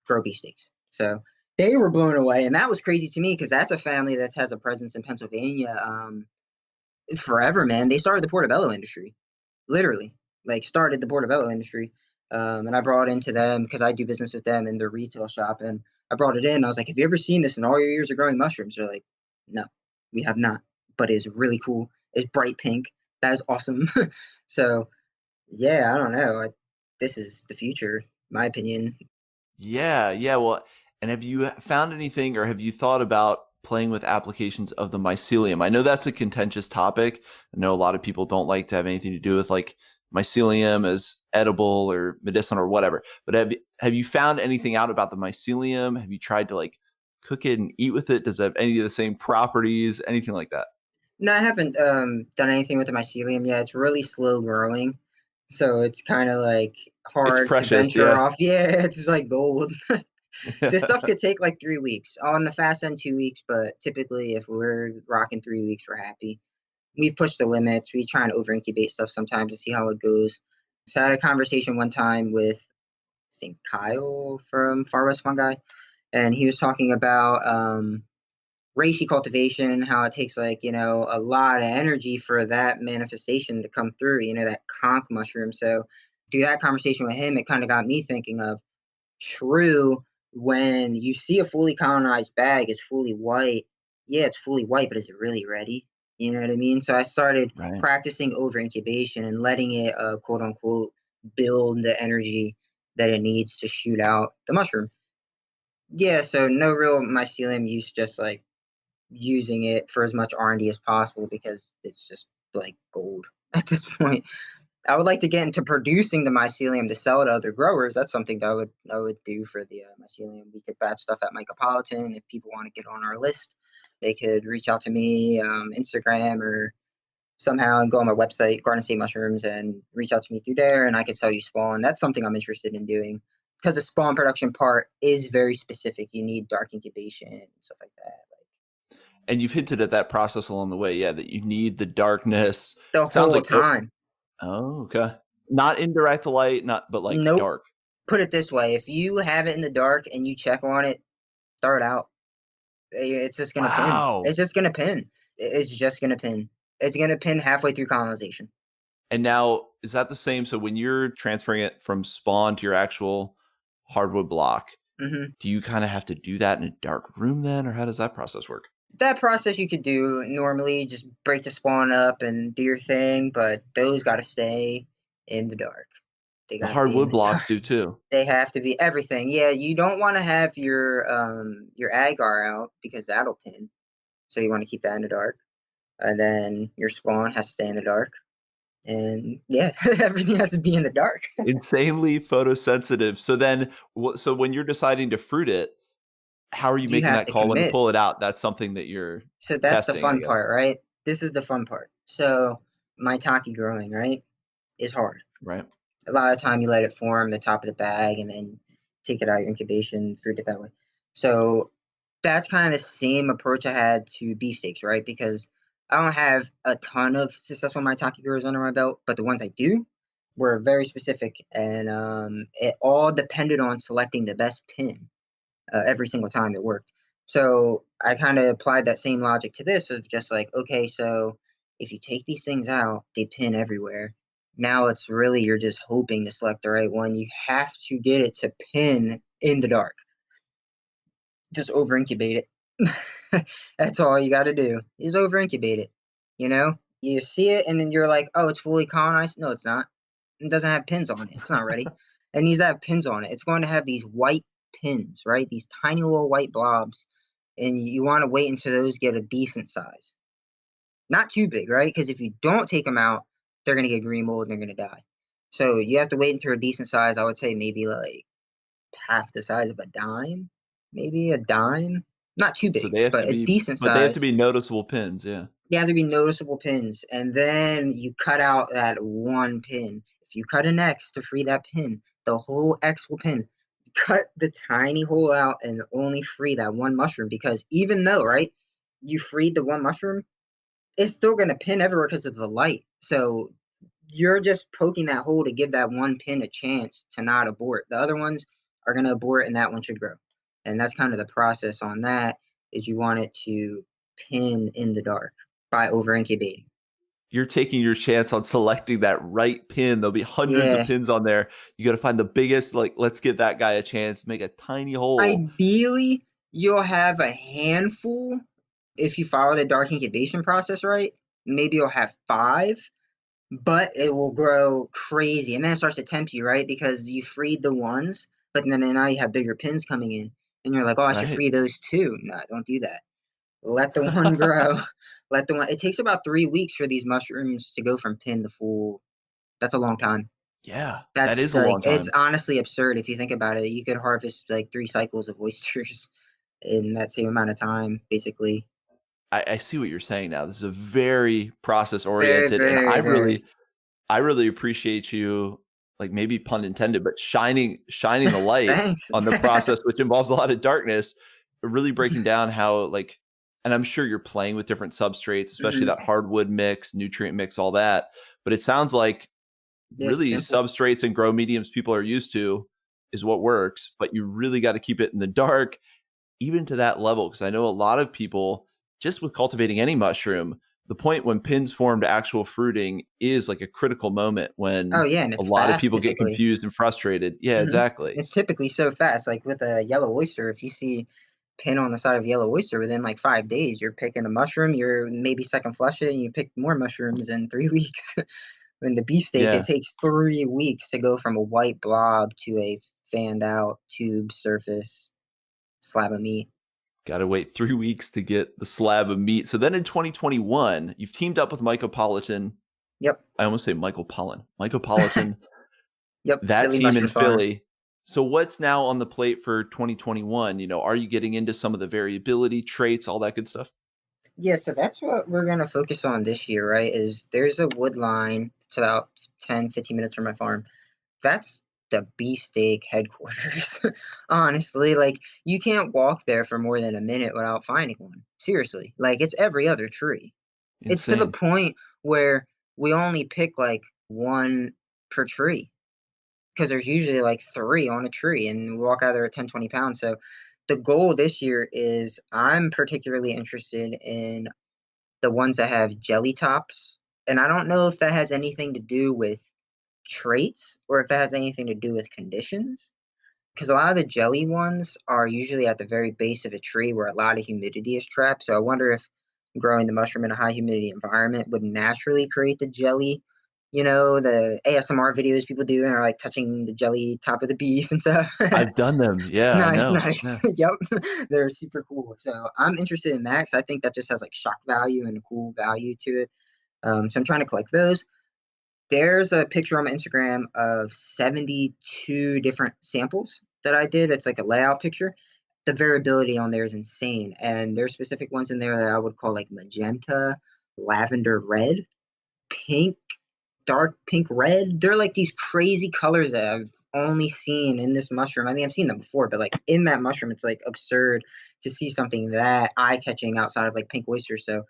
grow beefsteaks? So they were blown away, and that was crazy to me because that's a family that has a presence in Pennsylvania forever, man. They started the portobello industry, literally, like started the portobello industry. And I brought it into them because I do business with them in their retail shop, and I brought it in. I was like, "Have you ever seen this in all your years of growing mushrooms?" They're like, "No, we have not, but it's really cool. It's bright pink. That is awesome." So yeah, I don't know. This is the future, my opinion. Yeah, yeah. Well, and have you found anything, or have you thought about playing with applications of the mycelium? I know that's a contentious topic. I know a lot of people don't like to have anything to do with like mycelium as edible or medicinal or whatever. But have you found anything out about the mycelium? Have you tried to like cook it and eat with it? Does it have any of the same properties? Anything like that? No, I haven't done anything with the mycelium yet. It's really slow growing, so it's kind of like It's hard to precious, venture yeah. off. Yeah, it's just like gold. This stuff could take like 3 weeks. On the fast end, 2 weeks, but typically, if we're rocking 3 weeks, we're happy. We've pushed the limits. We try and over incubate stuff sometimes to see how it goes. So I had a conversation one time with St. Kyle from Far West Fungi, and he was talking about reishi cultivation and how it takes like, a lot of energy for that manifestation to come through, that conch mushroom. So through that conversation with him, it kind of got me thinking of, true, when you see a fully colonized bag, it's fully white. Yeah, it's fully white, but is it really ready? You know what I mean? So I started Right. practicing over incubation and letting it, quote unquote, build the energy that it needs to shoot out the mushroom. Yeah, so no real mycelium use, just like using it for as much R&D as possible because it's just like gold at this point. I would like to get into producing the mycelium to sell to other growers. That's something that I would do for the mycelium. We could batch stuff at Mycopolitan. If people want to get on our list, they could reach out to me, Instagram or somehow, and go on my website, Garden State Mushrooms, and reach out to me through there, and I can sell you spawn. That's something I'm interested in doing because the spawn production part is very specific. You need dark incubation and stuff like that. And you've hinted at that process along the way, yeah, that you need the darkness. The It sounds whole like time. oh, okay. Not indirect light, not but like Nope. dark. Put it this way: if you have it in the dark and you check on it, throw it out. It's just gonna pin. Wow. It's just gonna pin. It's just gonna pin. It's gonna pin halfway through colonization. And now is that the same? So when you're transferring it from spawn to your actual hardwood block, Hmm. do you kind of have to do that in a dark room then, or how does that process work? That process you could do normally, just break the spawn up and do your thing, but those got to stay in the dark. They The got to be in hardwood the dark. blocks do too. They have to be everything. Yeah, you don't want to have your agar out because that'll pin. So you want to keep that in the dark. And then your spawn has to stay in the dark. And yeah, everything has to be in the dark. Insanely photosensitive. So then, so when you're deciding to fruit it, how are you You making have that to call when to commit. pull it out? That's something that you're So that's the testing, I fun guess. part, right? This is the fun part. So maitake growing, right, is hard. Right. A lot of time you let it form the top of the bag and then take it out your incubation, fruit it that way. So that's kind of the same approach I had to beefsteaks, right? Because I don't have a ton of successful maitake growers under my belt, but the ones I do were very specific, and it all depended on selecting the best pin every single time it worked. So I kind of applied that same logic to this of just like, okay, so if you take these things out, they pin everywhere. Now it's really, you're just hoping to select the right one. You have to get it to pin in the dark. Just over incubate it. That's all you got to do is over incubate it. You see it and then you're like, oh, it's fully colonized. No, it's not. It doesn't have pins on it. It's not ready. It needs to have pins on it. It's going to have these white pins, right? These tiny little white blobs. And you want to wait until those get a decent size. Not too big, right? Because if you don't take them out, they're going to get green mold and they're going to die. So you have to wait until a decent size. I would say maybe like half the size of a dime, maybe a dime. Not too So big, they have to but a be, decent but they have to size. be noticeable pins. Yeah. You have to be noticeable pins, and then you cut out that one pin. If you cut an X to free that pin, the whole X will pin. Cut the tiny hole out and only free that one mushroom, because even though, right, you freed the one mushroom, it's still going to pin everywhere because of the light. So you're just poking that hole to give that one pin a chance to not abort. The other ones are going to abort, and that one should grow. And that's kind of the process on that, is you want it to pin in the dark by over incubating. You're taking your chance on selecting that right pin. There'll be hundreds of Yeah. pins on there. You got to find the biggest, like, let's give that guy a chance, make a tiny hole. Ideally, you'll have a handful if you follow the dark incubation process right. Maybe you'll have five, but it will grow crazy. And then it starts to tempt you, right? Because you freed the ones, but then now you have bigger pins coming in. And you're like, oh, I should Right. free those too. No, don't do that. Let the one grow. Let the one. It takes about 3 weeks for these mushrooms to go from pin to full. That's a long time. Yeah. That That's is a like, long it's time. honestly absurd if you think about it. You could harvest like 3 cycles of oysters in that same amount of time, basically. I see what you're saying now. This is a very process Very, oriented, and very, very. I really appreciate you, like maybe pun intended, but shining the light Thanks. on the process, which involves a lot of darkness, really breaking down how like, and I'm sure you're playing with different substrates, especially Mhm. that hardwood mix, nutrient mix, all that. But it sounds like Yeah, it's really simple. substrates and grow mediums people are used to is what works, but you really got to keep it in the dark, even to that level. Because I know a lot of people, just with cultivating any mushroom, the point when pins form to actual fruiting is like a critical moment Oh when yeah, and a it's lot of fast people get typically. confused and frustrated. Yeah, Hmm. exactly. It's typically so fast. Like with a yellow oyster, if you see pin on the side of yellow oyster within like 5 days, you're picking a mushroom. You're maybe second flush it, and you pick more mushrooms in 3 weeks. In the beefsteak, it Yeah. takes 3 weeks to go from a white blob to a fanned out tube surface slab of meat. Got to wait 3 weeks to get the slab of meat. So then in 2021, you've teamed up with Mycopolitan. Yep. I almost say Michael Pollan. Mycopolitan, Yep. that Philly team in Mushroom Farm. Philly. So what's now on the plate for 2021? Are you getting into some of the variability traits, all that good stuff? Yeah, so that's what we're gonna focus on this year, right? Is there's a wood line. It's about 10, 15 minutes from my farm. That's the beefsteak headquarters. Honestly, like you can't walk there for more than a minute without finding one. Seriously. Like it's every other tree. It's to the Insane. point where we only pick like one per tree because there's usually like three on a tree and we walk out there at 10, 20 pounds. So the goal this year is I'm particularly interested in the ones that have jelly tops. And I don't know if that has anything to do with traits or if that has anything to do with conditions. Because a lot of the jelly ones are usually at the very base of a tree where a lot of humidity is trapped. So I wonder if growing the mushroom in a high humidity environment would naturally create the jelly. You know, the ASMR videos people do and are like touching the jelly top of the beef and stuff. I've done them. Yeah, I Nice, know. nice. Yeah. Yep. They're super cool. So I'm interested in that because I think that just has like shock value and a cool value to it. So I'm trying to collect those. There's a picture on my Instagram of 72 different samples that I did. It's like a layout picture. The variability on there is insane. And there's specific ones in there that I would call like magenta, lavender red, pink, dark pink red. They're like these crazy colors that I've only seen in this mushroom. I mean, I've seen them before, but like in that mushroom, it's like absurd to see something that eye catching outside of like pink oyster. So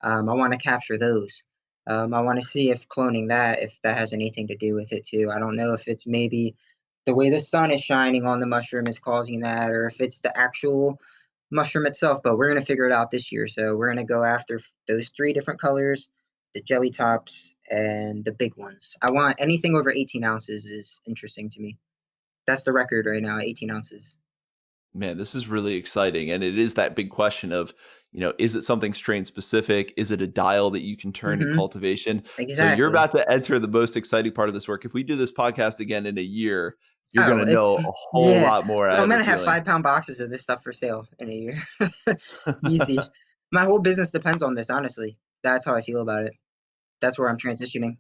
I want to capture those. I want to see if cloning that, if that has anything to do with it too. I don't know if it's maybe the way the sun is shining on the mushroom is causing that, or if it's the actual mushroom itself. But we're gonna figure it out this year. So we're gonna go after those three different colors, the jelly tops and the big ones. I want anything over 18 ounces is interesting to me. That's the record right now, 18 ounces. Man, this is really exciting. And it is that big question of, is it something strain specific? Is it a dial that you can turn in Mm-hmm. cultivation? So you're Exactly. about to enter the most exciting part of this work. If we do this podcast again in a year, you're going Oh, to it's know a whole yeah. lot more. I Oh, I'm have a gonna have feeling. 5 pound boxes of this stuff for sale in a year. Easy. My whole business depends on this, honestly. That's how I feel about it. That's where I'm transitioning.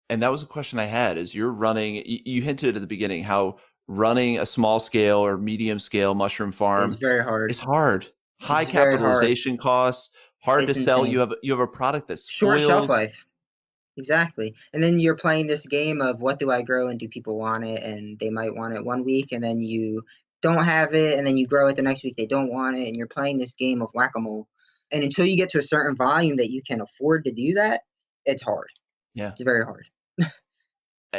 And that was a question I had is you're running, you hinted at the beginning how running a small scale or medium scale mushroom It's farm very hard. is hard. High It's very hard. capitalization costs, hard to It's sell. You insane. have you have a product that Short shelf spoils. life. Exactly. And then you're playing this game of what do I grow and do people want it? And they might want it one week and then you don't have it and then you grow it the next week they don't want it and you're playing this game of whack-a-mole. And until you get to a certain volume that you can afford to do that, it's hard. Yeah. It's very hard.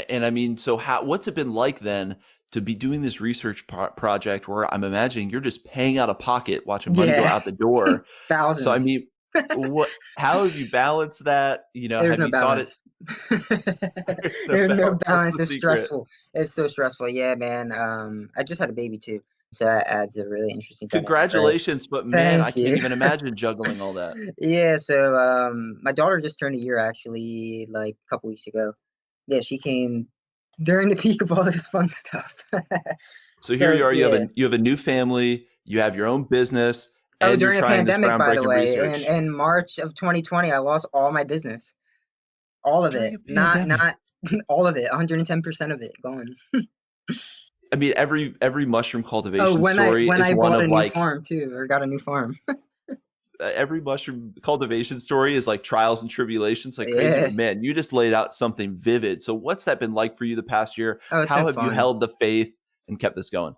And I mean, so what's it been like then to be doing this research project where I'm imagining you're just paying out of pocket, watching money go Yeah. out the door. So I Thousands. mean, how have you balanced that? There's Have no you thought it? balance. There's no There's no balance. What's balance. the It's secret? stressful. It's so stressful. Yeah, man. I just had a baby too, so that adds a really interesting dynamic, right? Congratulations, but man, I Thank can't you. even imagine juggling all that. Yeah, so my daughter just turned a year actually, like a couple weeks ago. Yeah, she came during the peak of all this fun stuff. So here So you are, yeah. you have a new family, you have your own business, Oh, and you're during a trying this pandemic, by the groundbreaking way, research in March of 2020, I lost all my business. All of during it. a pandemic. Not all of it. 110% of it gone. I mean, every mushroom Oh, cultivation story when is I one bought of a new like farm too, or got a new farm. every mushroom cultivation story is like trials and tribulations, like crazy. Yeah. But man, you just laid out something vivid. So what's that been like for you the past year? Oh, it's How been have you fun. held the faith and kept this going?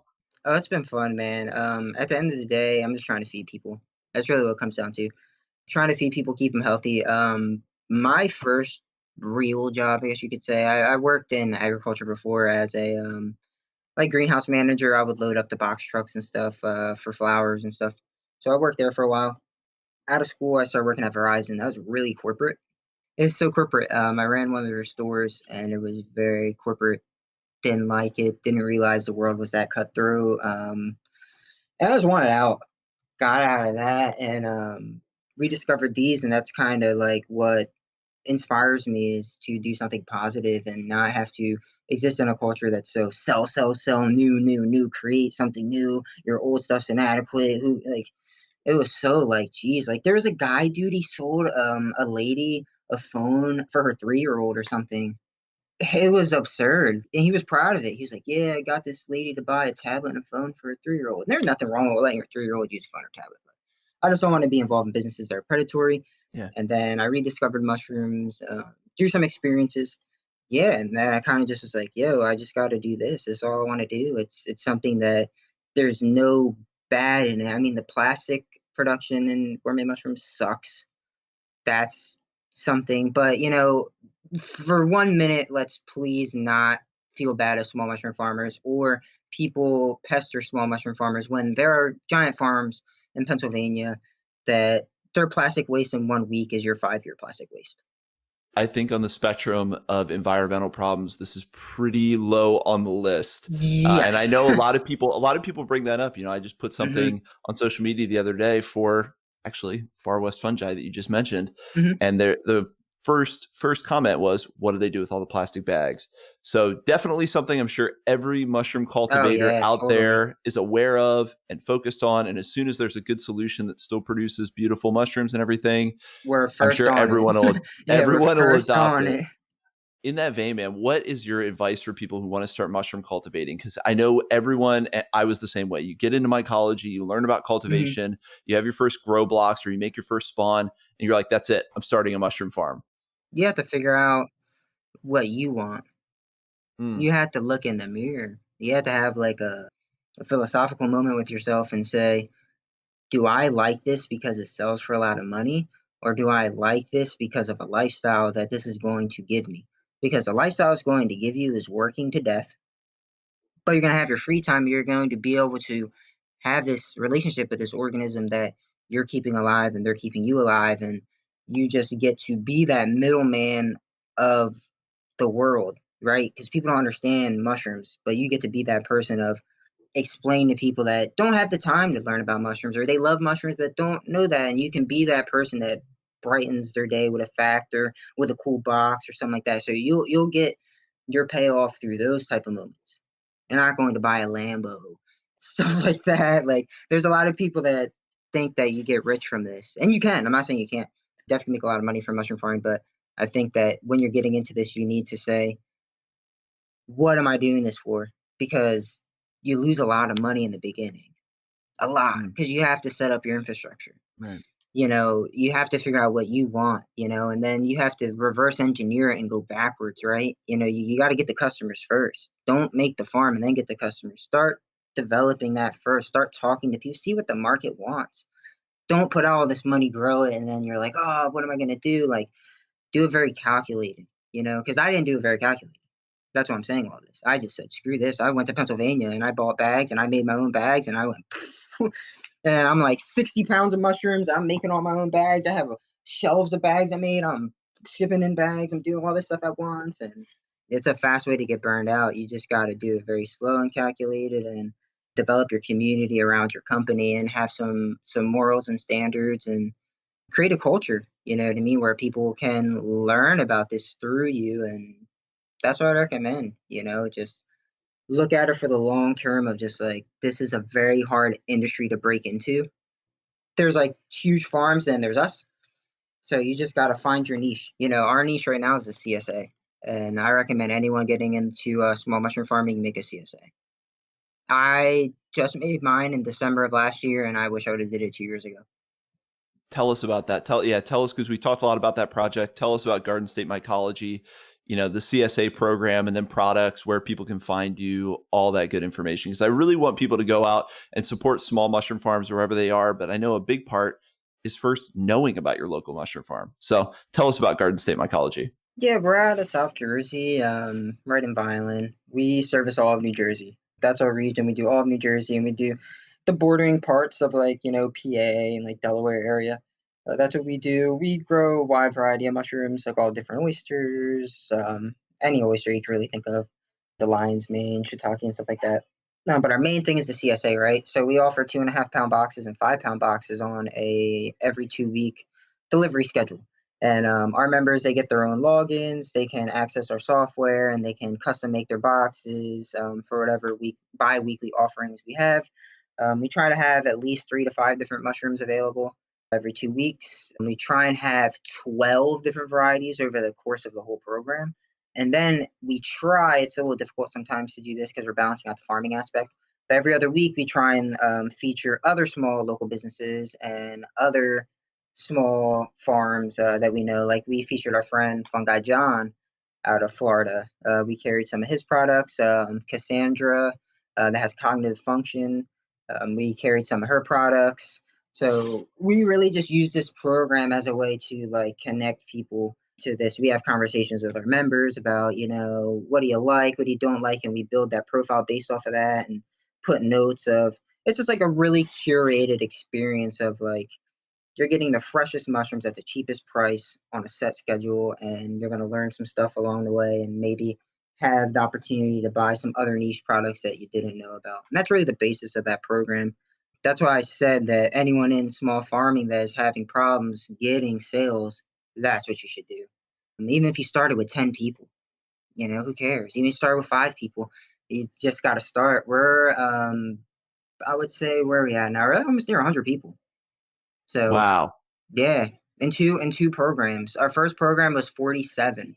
Oh, it's been fun, man. At the end of the day, I'm just trying to feed people. That's really what it comes down to. Trying to feed people, keep them healthy. My first real job, I guess you could say. I worked in agriculture before as a like greenhouse manager. I would load up the box trucks and stuff for flowers and stuff. So I worked there for a while. Out of school, I started working at Verizon. That was really corporate. It's so corporate. I ran one of their stores, and it was very corporate. Didn't like it. Didn't realize the world was that cutthroat. And I just wanted out. Got out of that, and rediscovered these, and that's kind of like what inspires me is to do something positive and not have to exist in a culture that's so sell, sell, sell, new, new, new, create something new. Your old stuff's inadequate. Who like it was so like, geez, like there was a guy, dude, he sold a lady a phone for her 3 year old or something. It was absurd. And he was proud of it. He was like, yeah, I got this lady to buy a tablet and a phone for a 3 year old. And there's nothing wrong with letting your 3 year old use a phone or tablet. But I just don't want to be involved in businesses that are predatory. Yeah. And then I rediscovered mushrooms through some experiences. Yeah, and then I kind of just was like, yo, I just got to do this. This is all I want to do. It's something that there's no bad in it. I mean, the plastic production in gourmet mushrooms sucks. That's something, but for 1 minute, let's please not feel bad as small mushroom farmers or people pester small mushroom farmers when there are giant farms in Pennsylvania that their plastic waste in 1 week is your 5 year plastic waste. I think on the spectrum of environmental problems, this is pretty low on the list. And I Yes. know a lot of people bring that up. I just put hmm something on social media the other day for actually Far West Fungi that you just mentioned. hmm And the first comment was, what do they do with all the plastic bags? So definitely something I'm sure every mushroom Oh cultivator yeah, out totally. there is aware of and focused on. And as soon as there's a good solution that still produces beautiful mushrooms and everything, We're I'm first sure on it. Yeah, we're everyone will first adopt on it. it. In that vein, man, what is your advice for people who want to start mushroom cultivating? Because I know everyone, I was the same way. You get into mycology, you learn about hmm cultivation, you have your first grow blocks or you make your first spawn, and you're like, that's it. I'm starting a mushroom farm. You have to figure out what you want. Mm, You have to look in the mirror. You have to have like a philosophical moment with yourself and say, do I like this because it sells for a lot of money? Or do I like this because of a lifestyle that this is going to give me? Because the lifestyle is going to give you is working to death, but you're going to have your free time. You're going to be able to have this relationship with this organism that you're keeping alive and they're keeping you alive. And you just get to be that middleman of the world, right? Because people don't understand mushrooms, but you get to be that person of explain to people that don't have the time to learn about mushrooms or they love mushrooms but don't know that, and you can be that person that brightens their day with a fact or with a cool box or something like that. So you'll get your payoff through those type of moments. You're not going to buy a Lambo, stuff like that. Like there's a lot of people that think that you get rich from this, and you can. I'm not saying you can't. Definitely make a lot of money from mushroom farming, but I think that when you're getting into this, you need to say, what am I doing this for? Because you lose a lot of money in the beginning, a lot, mm, because you have to set up your infrastructure. right. You have to figure out what you want, and then you have to reverse engineer it and go backwards, right? You got to get the customers first. Don't make the farm and then get the customers. Start developing that first. Start talking to people. See what the market wants. Don't put all this money, grow it, and then you're like, oh, what am I going to do? Like, do it very calculated, because I didn't do it very calculated. That's why I'm saying all this. I just said, screw this. I went to Pennsylvania and I bought bags and I made my own bags and I went, and I'm like 60 pounds of mushrooms. I'm making all my own bags. I have shelves of bags I made. I'm shipping in bags. I'm doing all this stuff at once. And it's a fast way to get burned out. You just got to do it very slow and calculated and develop your community around your company and have some morals and standards and create a culture, you know what I mean, where people can learn about this through you. And that's what I recommend, just look at it for the long term of just like this is a very hard industry to break into. There's like huge farms and there's us. So you just got to find your niche. Our niche right now is the CSA. And I recommend anyone getting into small mushroom farming make a CSA. I just made mine in December of last year and I wish I would have did it 2 years ago. Tell us about that. Tell us because we talked a lot about that project. Tell us about Garden State Mycology, the CSA program, and then products where people can find you, all that good information. Because I really want people to go out and support small mushroom farms wherever they are. But I know a big part is first knowing about your local mushroom farm. So tell us about Garden State Mycology. Yeah, we're out of South Jersey, right in Vineland. We service all of New Jersey. That's our region. We do all of New Jersey, and we do the bordering parts of like PA and like Delaware area. That's what we do. We grow a wide variety of mushrooms, like all different oysters, any oyster you can really think of, the lion's mane, shiitake, and stuff like that. But our main thing is the CSA, right? So we offer 2.5 pound boxes and 5 pound boxes on a every 2 week delivery schedule. And our members, they get their own logins. They can access our software and they can custom make their boxes for whatever bi-weekly offerings we have. We try to have at least 3 to 5 different mushrooms available every 2 weeks. And we try and have 12 different varieties over the course of the whole program. And then we try, it's a little difficult sometimes to do this because we're balancing out the farming aspect. But every other week, we try and feature other small local businesses and other small farms that we know. Like we featured our friend Fungi John out of Florida. We carried some of his products, Cassandra, that has cognitive function. We carried some of her products. So we really just use this program as a way to like connect people to this. We have conversations with our members about, what do you like, what do you don't like, and we build that profile based off of that and put notes of. It's just like a really curated experience of like you're getting the freshest mushrooms at the cheapest price on a set schedule, and you're going to learn some stuff along the way and maybe have the opportunity to buy some other niche products that you didn't know about. And that's really the basis of that program. That's why I said that anyone in small farming that is having problems getting sales, that's what you should do. And even if you started with 10 people, who cares? Even if you start with 5 people, you just got to start. I would say, where are we at now? We're almost near 100 people. So Wow, yeah, in two programs. Our first program was 47.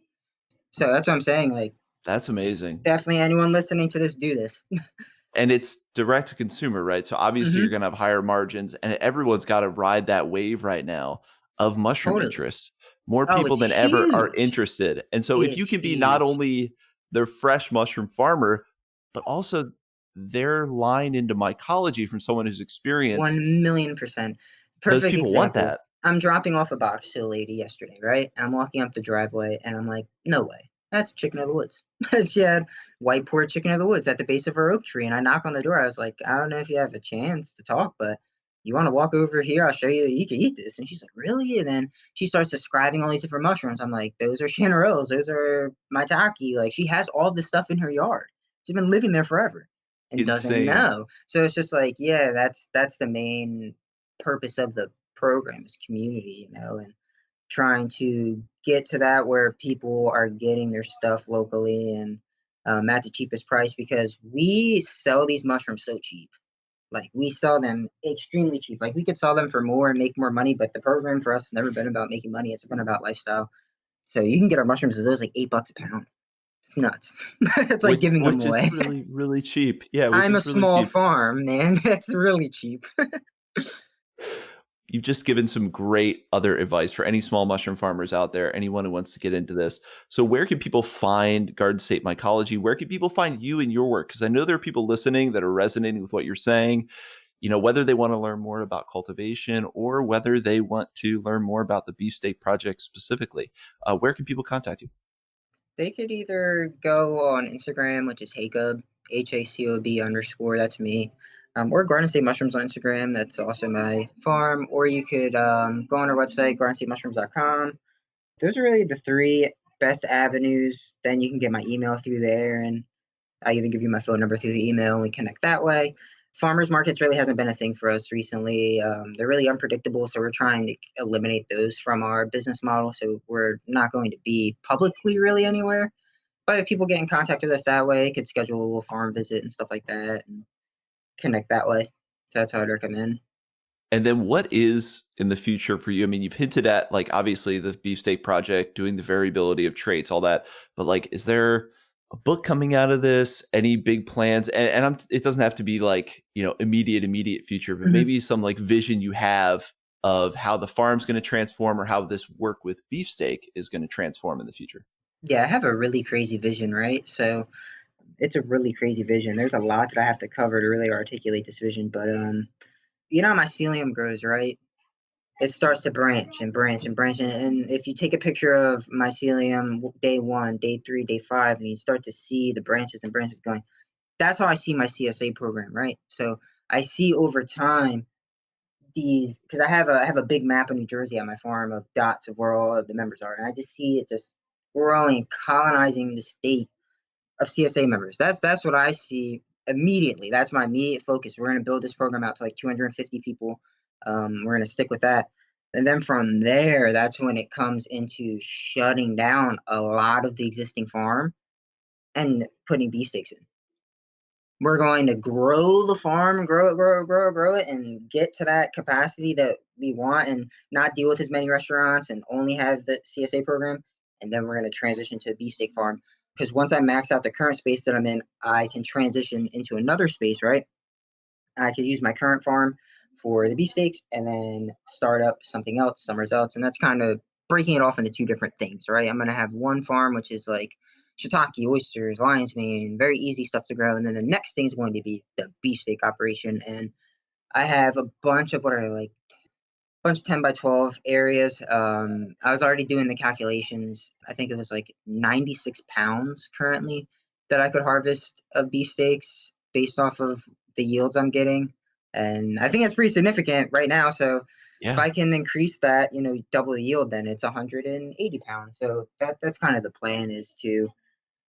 So that's what I'm saying. Like, that's amazing. definitely anyone listening to this, do this. And it's direct to consumer, right? So obviously you're Hmm. gonna have higher margins, and everyone's gotta ride that wave right now of mushroom Totally. interest. More Oh, people it's than ever are huge. interested. And so if you It's can be not huge. only their fresh mushroom farmer, but also their line into mycology from someone who's experienced, 1,000,000%. those Perfect people want example. that. I'm dropping off a box to a lady yesterday, right? I'm walking up the driveway and I'm like, no way. That's chicken of the woods. She had white port chicken of the woods at the base of her oak tree. And I knock on the door. I was like, I don't know if you have a chance to talk, but you want to walk over here? I'll show you. You can eat this. And she's like, really? And then she starts describing all these different mushrooms. I'm like, those are chanterelles. Those are maitake. Like, she has all this stuff in her yard. She's been living there forever and doesn't Insane. know. So it's just like, yeah, that's the main purpose of the program is community, and trying to get to that where people are getting their stuff locally and at the cheapest price because we sell these mushrooms so cheap. Like we sell them extremely cheap. Like we could sell them for more and make more money, but the program for us has never been about making money. It's been about lifestyle. So you can get our mushrooms as those like $8 a pound. It's nuts. It's like giving them Which is away. really, really cheap. Yeah, which I'm a is really small cheap. farm, man. It's really cheap. You've just given some great other advice for any small mushroom farmers out there, anyone who wants to get into this. So, where can people find Garden State Mycology? Where can people find you and your work? Because I know there are people listening that are resonating with what you're saying. Whether they want to learn more about cultivation or whether they want to learn more about the Beefsteak Project specifically. Where can people contact you? They could either go on Instagram, which is Jacob, HACOB_, that's me, or Garden State Mushrooms on Instagram, that's also my farm, or you could go on our website, gardenstatemushrooms.com. Those are really the three best avenues. Then you can get my email through there, and I either give you my phone number through the email and we connect that way. Farmers markets really hasn't been a thing for us recently. They're really unpredictable, so we're trying to eliminate those from our business model. So we're not going to be publicly really anywhere. But if people get in contact with us that way, could schedule a little farm visit and stuff like that and connect that way. So that's how I'd recommend. And then what is in the future for you? I mean, you've hinted at like obviously the beefsteak project, doing the variability of traits, all that. But like, is there a book coming out of this? Any big plans? And it doesn't have to be like, immediate future, but Hmm. maybe some like vision you have of how the farm's going to transform or how this work with beefsteak is going to transform in the future. Yeah, I have a really crazy vision, right? So it's a really crazy vision. There's a lot that I have to cover to really articulate this vision. But how mycelium grows, right? it starts to branch and branch and branch. And if you take a picture of mycelium day 1, day 3, day 5, and you start to see the branches and branches going, that's how I see my CSA program, right? So I see over time these, because I have a big map of New Jersey on my farm of dots of where all of the members are, and I just see it just growing, colonizing the state of CSA members. That's what I see immediately. That's my immediate focus. We're going to build this program out to like 250 people. We're going to stick with that. And then from there, that's when it comes into shutting down a lot of the existing farm and putting beefsteaks in. We're going to grow the farm, grow it, grow it, grow it, grow it, and get to that capacity that we want and not deal with as many restaurants and only have the CSA program. And then we're going to transition to a beefsteak farm. Because once I max out the current space that I'm in, I can transition into another space, right? I could use my current farm for the beefsteaks and then start up something else somewhere else. And that's kind of breaking it off into two different things, right? I'm going to have one farm, which is like shiitake, oysters, lion's mane, very easy stuff to grow. And then the next thing is going to be the beefsteak operation. And I have a bunch of what are like bunch of 10 by 12 areas. I was already doing the calculations. I think it was like 96 pounds currently that I could harvest of beefsteaks based off of the yields I'm getting. And I think that's pretty significant right now. So if Yeah. I can increase that, double the yield, then it's 180 pounds. So that's kind of the plan, is to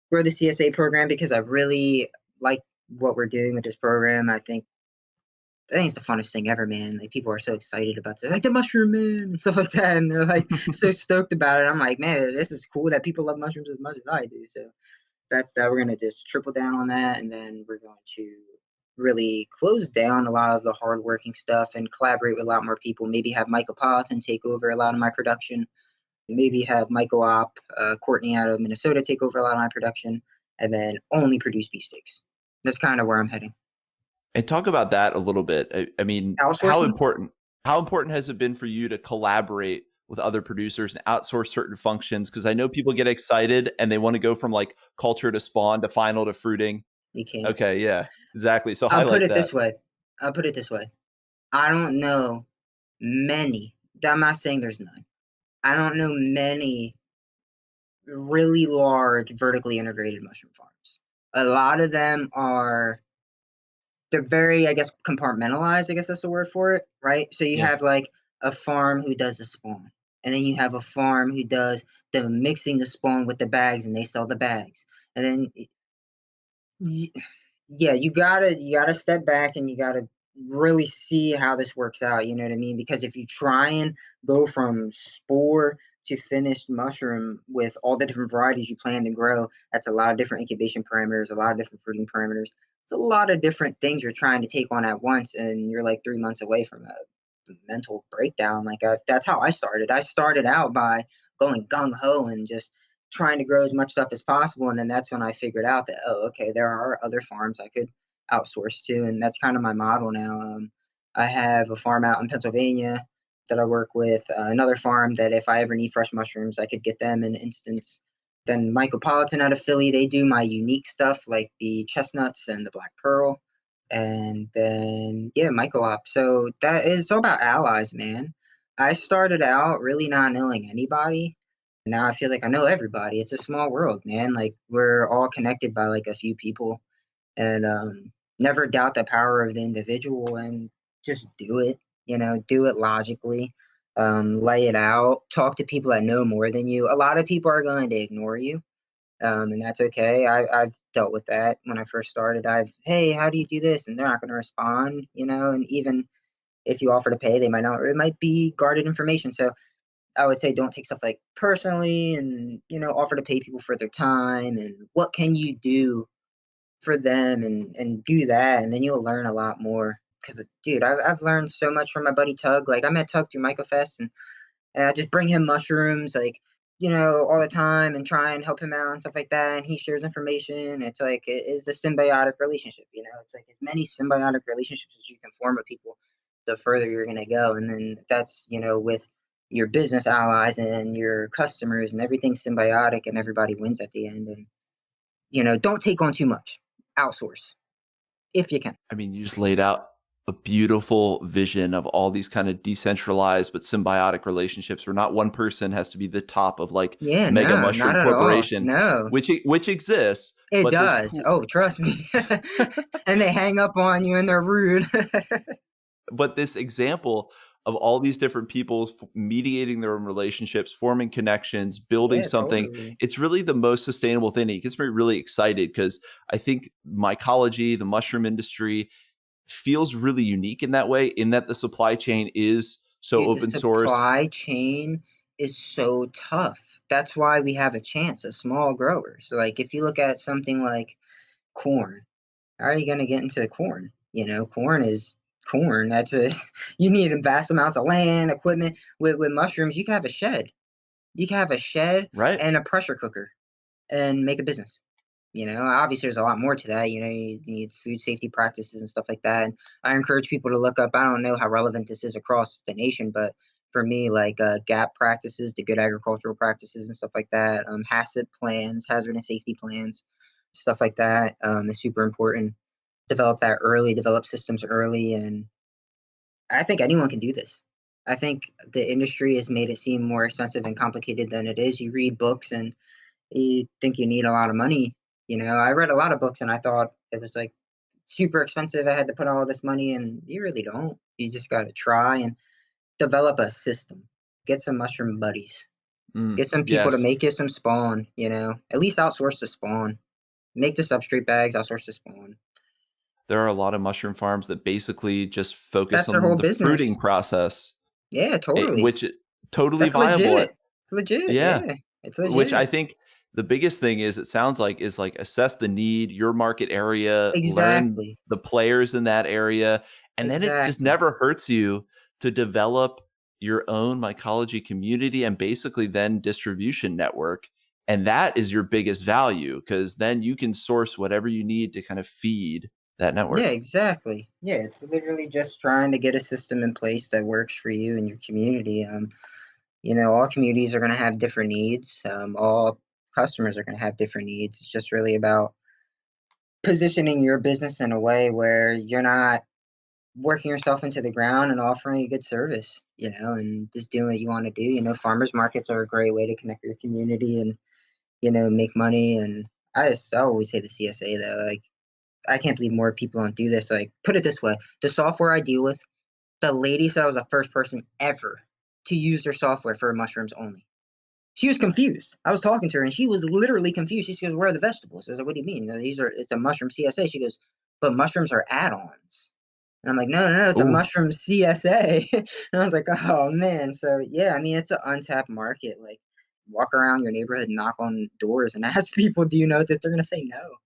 grow the CSA program, because I really like what we're doing with this program. I think it's the funnest thing ever, man. Like, people are so excited about it, like the mushroom man and stuff like that, and they're like so stoked about it. I'm like, man, this is cool that people love mushrooms as much as I do. So that's that. We're gonna just triple down on that, and then we're going to really close down a lot of the hard working stuff and collaborate with a lot more people. Maybe have Mycopolitan take over a lot of my production. Maybe have Courtney out of Minnesota take over a lot of my production, and then only produce beefsteaks. That's kind of where I'm heading. And talk about that a little bit. I mean, Outsourcing. how important has it been for you to collaborate with other producers and outsource certain functions? Because I know people get excited and they want to go from like culture to spawn to final to fruiting. You can't. Okay, yeah, exactly. So I'll put highlight it that. this way. I'll put it this way. I don't know many. I'm not saying there's none. I don't know many really large vertically integrated mushroom farms. A lot of them are, they're very, I guess, compartmentalized. I guess that's the word for it, right? So you Yeah. have like a farm who does the spawn, and then you have a farm who does the mixing the spawn with the bags, and they sell the bags, and then yeah, you gotta step back and you gotta really see how this works out. You know what I mean? Because if you try and go from spore to finished mushroom with all the different varieties you plan to grow, that's a lot of different incubation parameters, a lot of different fruiting parameters. It's a lot of different things you're trying to take on at once, and you're like 3 months away from a mental breakdown. Like, that's how I started. I started out by going gung ho and just trying to grow as much stuff as possible. And then that's when I figured out that, oh, okay, there are other farms I could outsource to. And that's kind of my model now. I have a farm out in Pennsylvania that I work with, another farm that if I ever need fresh mushrooms, I could get them in an instance. Then Mycopolitan out of Philly, they do my unique stuff like the chestnuts and the black pearl. And then, yeah, Mycolop. So that is all about allies, man. I started out really not knowing anybody. Now I feel like I know everybody. It's a small world, man. Like, we're all connected by like a few people, and never doubt the power of the individual and just do it. Do it logically. Lay it out. Talk to people that know more than you. A lot of people are going to ignore you, and that's okay. I've dealt with that when I first started. Hey, how do you do this? And they're not going to respond, and even if you offer to pay, they might not, or it might be guarded information. So I would say don't take stuff like personally, and offer to pay people for their time and what can you do for them, and do that, and then you'll learn a lot more. Because, dude, I've learned so much from my buddy Tug. Like, I met Tug through MycoFest, and I just bring him mushrooms, like, all the time, and try and help him out and stuff like that. And he shares information. It's like, it's a symbiotic relationship. It's like as many symbiotic relationships as you can form with people, the further you're going to go. And then that's, with your business allies and your customers, and everything's symbiotic, and everybody wins at the end. And, don't take on too much. Outsource if you can. I mean, you just laid out a beautiful vision of all these kind of decentralized but symbiotic relationships where not one person has to be the top of like Yeah, mega no, not mushroom at all. corporation, No, which exists, it but this does. Oh, trust me. And they hang up on you and they're rude. but this example of all these different people mediating their own relationships, forming connections, building Yeah, something, totally. it's really the most sustainable thing. It gets me really excited because I think mycology, the mushroom industry, feels really unique in that way, in that the supply chain is so Dude, the open source. supply chain is so tough. That's why we have a chance as small growers. Like if you look at something like corn, how are you going to get into corn? Corn is corn. That's a you need vast amounts of land, equipment. With mushrooms, you can have a shed. You can have a shed Right. and a pressure cooker and make a business. Obviously there's a lot more to that. You need food safety practices and stuff like that. And I encourage people to look up. I don't know how relevant this is across the nation, but for me, like GAP practices, the good agricultural practices and stuff like that, HACCP plans, hazard and safety plans, stuff like that is super important. Develop that early, develop systems early, and I think anyone can do this. I think the industry has made it seem more expensive and complicated than it is. You read books and you think you need a lot of money. I read a lot of books and I thought it was like super expensive. I had to put all this money and you really don't. You just got to try and develop a system. Get some mushroom buddies. Get some people to Yes. make you some spawn, at least outsource the spawn. Make the substrate bags, outsource the spawn. There are a lot of mushroom farms that basically just focus That's their on whole the fruiting business. process, Yeah, totally. which is totally That's viable. legit. It's legit. Yeah. Yeah, it's Which I legit. think the biggest thing is, it sounds like, is like assess the need, your market area, learn Exactly. the players in that area, and then it just Exactly. never hurts you to develop your own mycology community and basically then distribution network. And that is your biggest value because then you can source whatever you need to kind of feed that Yeah, network. exactly. Yeah, it's literally just trying to get a system in place that works for you and your community. All communities are going to have different needs. All customers are going to have different needs. It's just really about positioning your business in a way where you're not working yourself into the ground and offering a good service, and just doing what you want to do. Farmers markets are a great way to connect your community and, make money. And I always say the CSA though, like, I can't believe more people don't do this. Like, put it this way, the software I deal with, the lady said I was the first person ever to use their software for mushrooms only. She was confused. I was talking to her and she was literally confused. She goes, "Where are the vegetables?" I said, "What do you mean? It's a mushroom CSA." She goes, "But mushrooms are add-ons." And I'm like, "No, no, no, it's a Oh, mushroom CSA." And I was like, "Oh man." So yeah, I mean, it's an untapped market. Like, walk around your neighborhood, knock on doors, and ask people, "Do you know this?" They're gonna say no.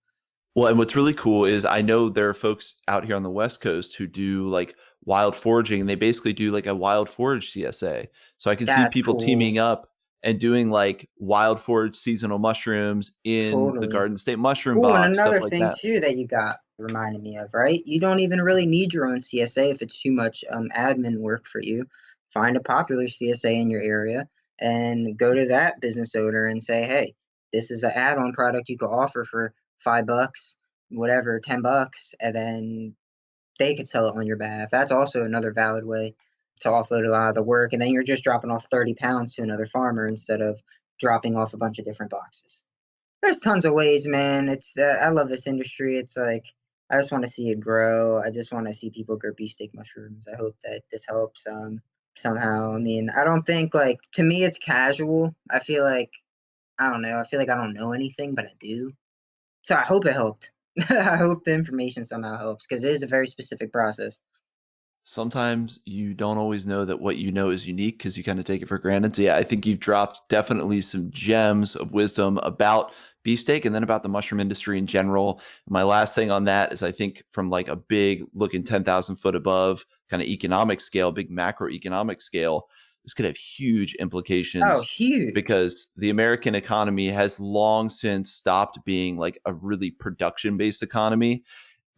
well, and what's really cool is I know there are folks out here on the West Coast who do like wild foraging, and they basically do like a wild forage CSA. So I can see That's people cool. teaming up and doing like wild forage seasonal mushrooms in the Totally. Garden State mushroom Oh, and box, stuff another like thing that. too that you got reminded me of, right? You don't even really need your own CSA if it's too much admin work for you. Find a popular CSA in your area and go to that business owner and say, "Hey, this is an add-on product you could offer for $5, whatever, $10, and then they could sell it on your behalf." That's also another valid way to offload a lot of the work, and then you're just dropping off 30 pounds to another farmer instead of dropping off a bunch of different boxes. There's tons of ways, man. I love this industry. It's like I just want to see it grow. I just want to see people grow beefsteak mushrooms. I hope that this helps somehow. I mean, I don't think, like, to me it's casual. I feel like I don't know. I feel like I don't know anything, but I do. So I hope it helped. I hope the information somehow helps because it is a very specific process. Sometimes you don't always know that what you know is unique because you kind of take it for granted. So yeah, I think you've dropped definitely some gems of wisdom about beefsteak and then about the mushroom industry in general. My last thing on that is I think from like a big looking 10,000 foot above kind of economic scale, big macroeconomic scale, this could have huge Oh, implications huge. because the American economy has long since stopped being like a really production based economy,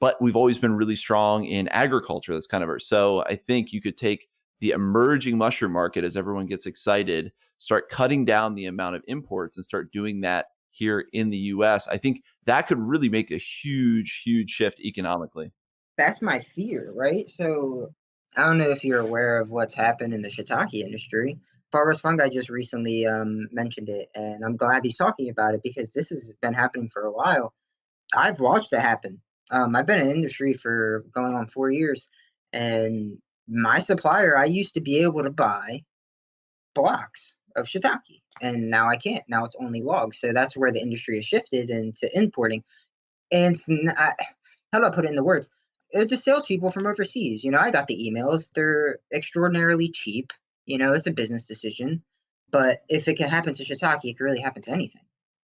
but we've always been really strong in agriculture. That's kind of our, so I think you could take the emerging mushroom market as everyone gets excited, start cutting down the amount of imports and start doing that here in the US. I think that could really make a huge, huge shift economically. that's my fear, right? So I don't know if you're aware of what's happened in the shiitake industry. Forest Fungi just recently mentioned it, and I'm glad he's talking about it because this has been happening for a while. I've watched it happen. I've been in the industry for going on 4 years, and my supplier, I used to be able to buy blocks of shiitake, and now I can't. Now it's only logs. So that's where the industry has shifted into importing. And it's not, how do I put it in the words? It's just salespeople from overseas. I got the emails. They're extraordinarily cheap. It's a business decision. But if it can happen to shiitake, it can really happen to anything.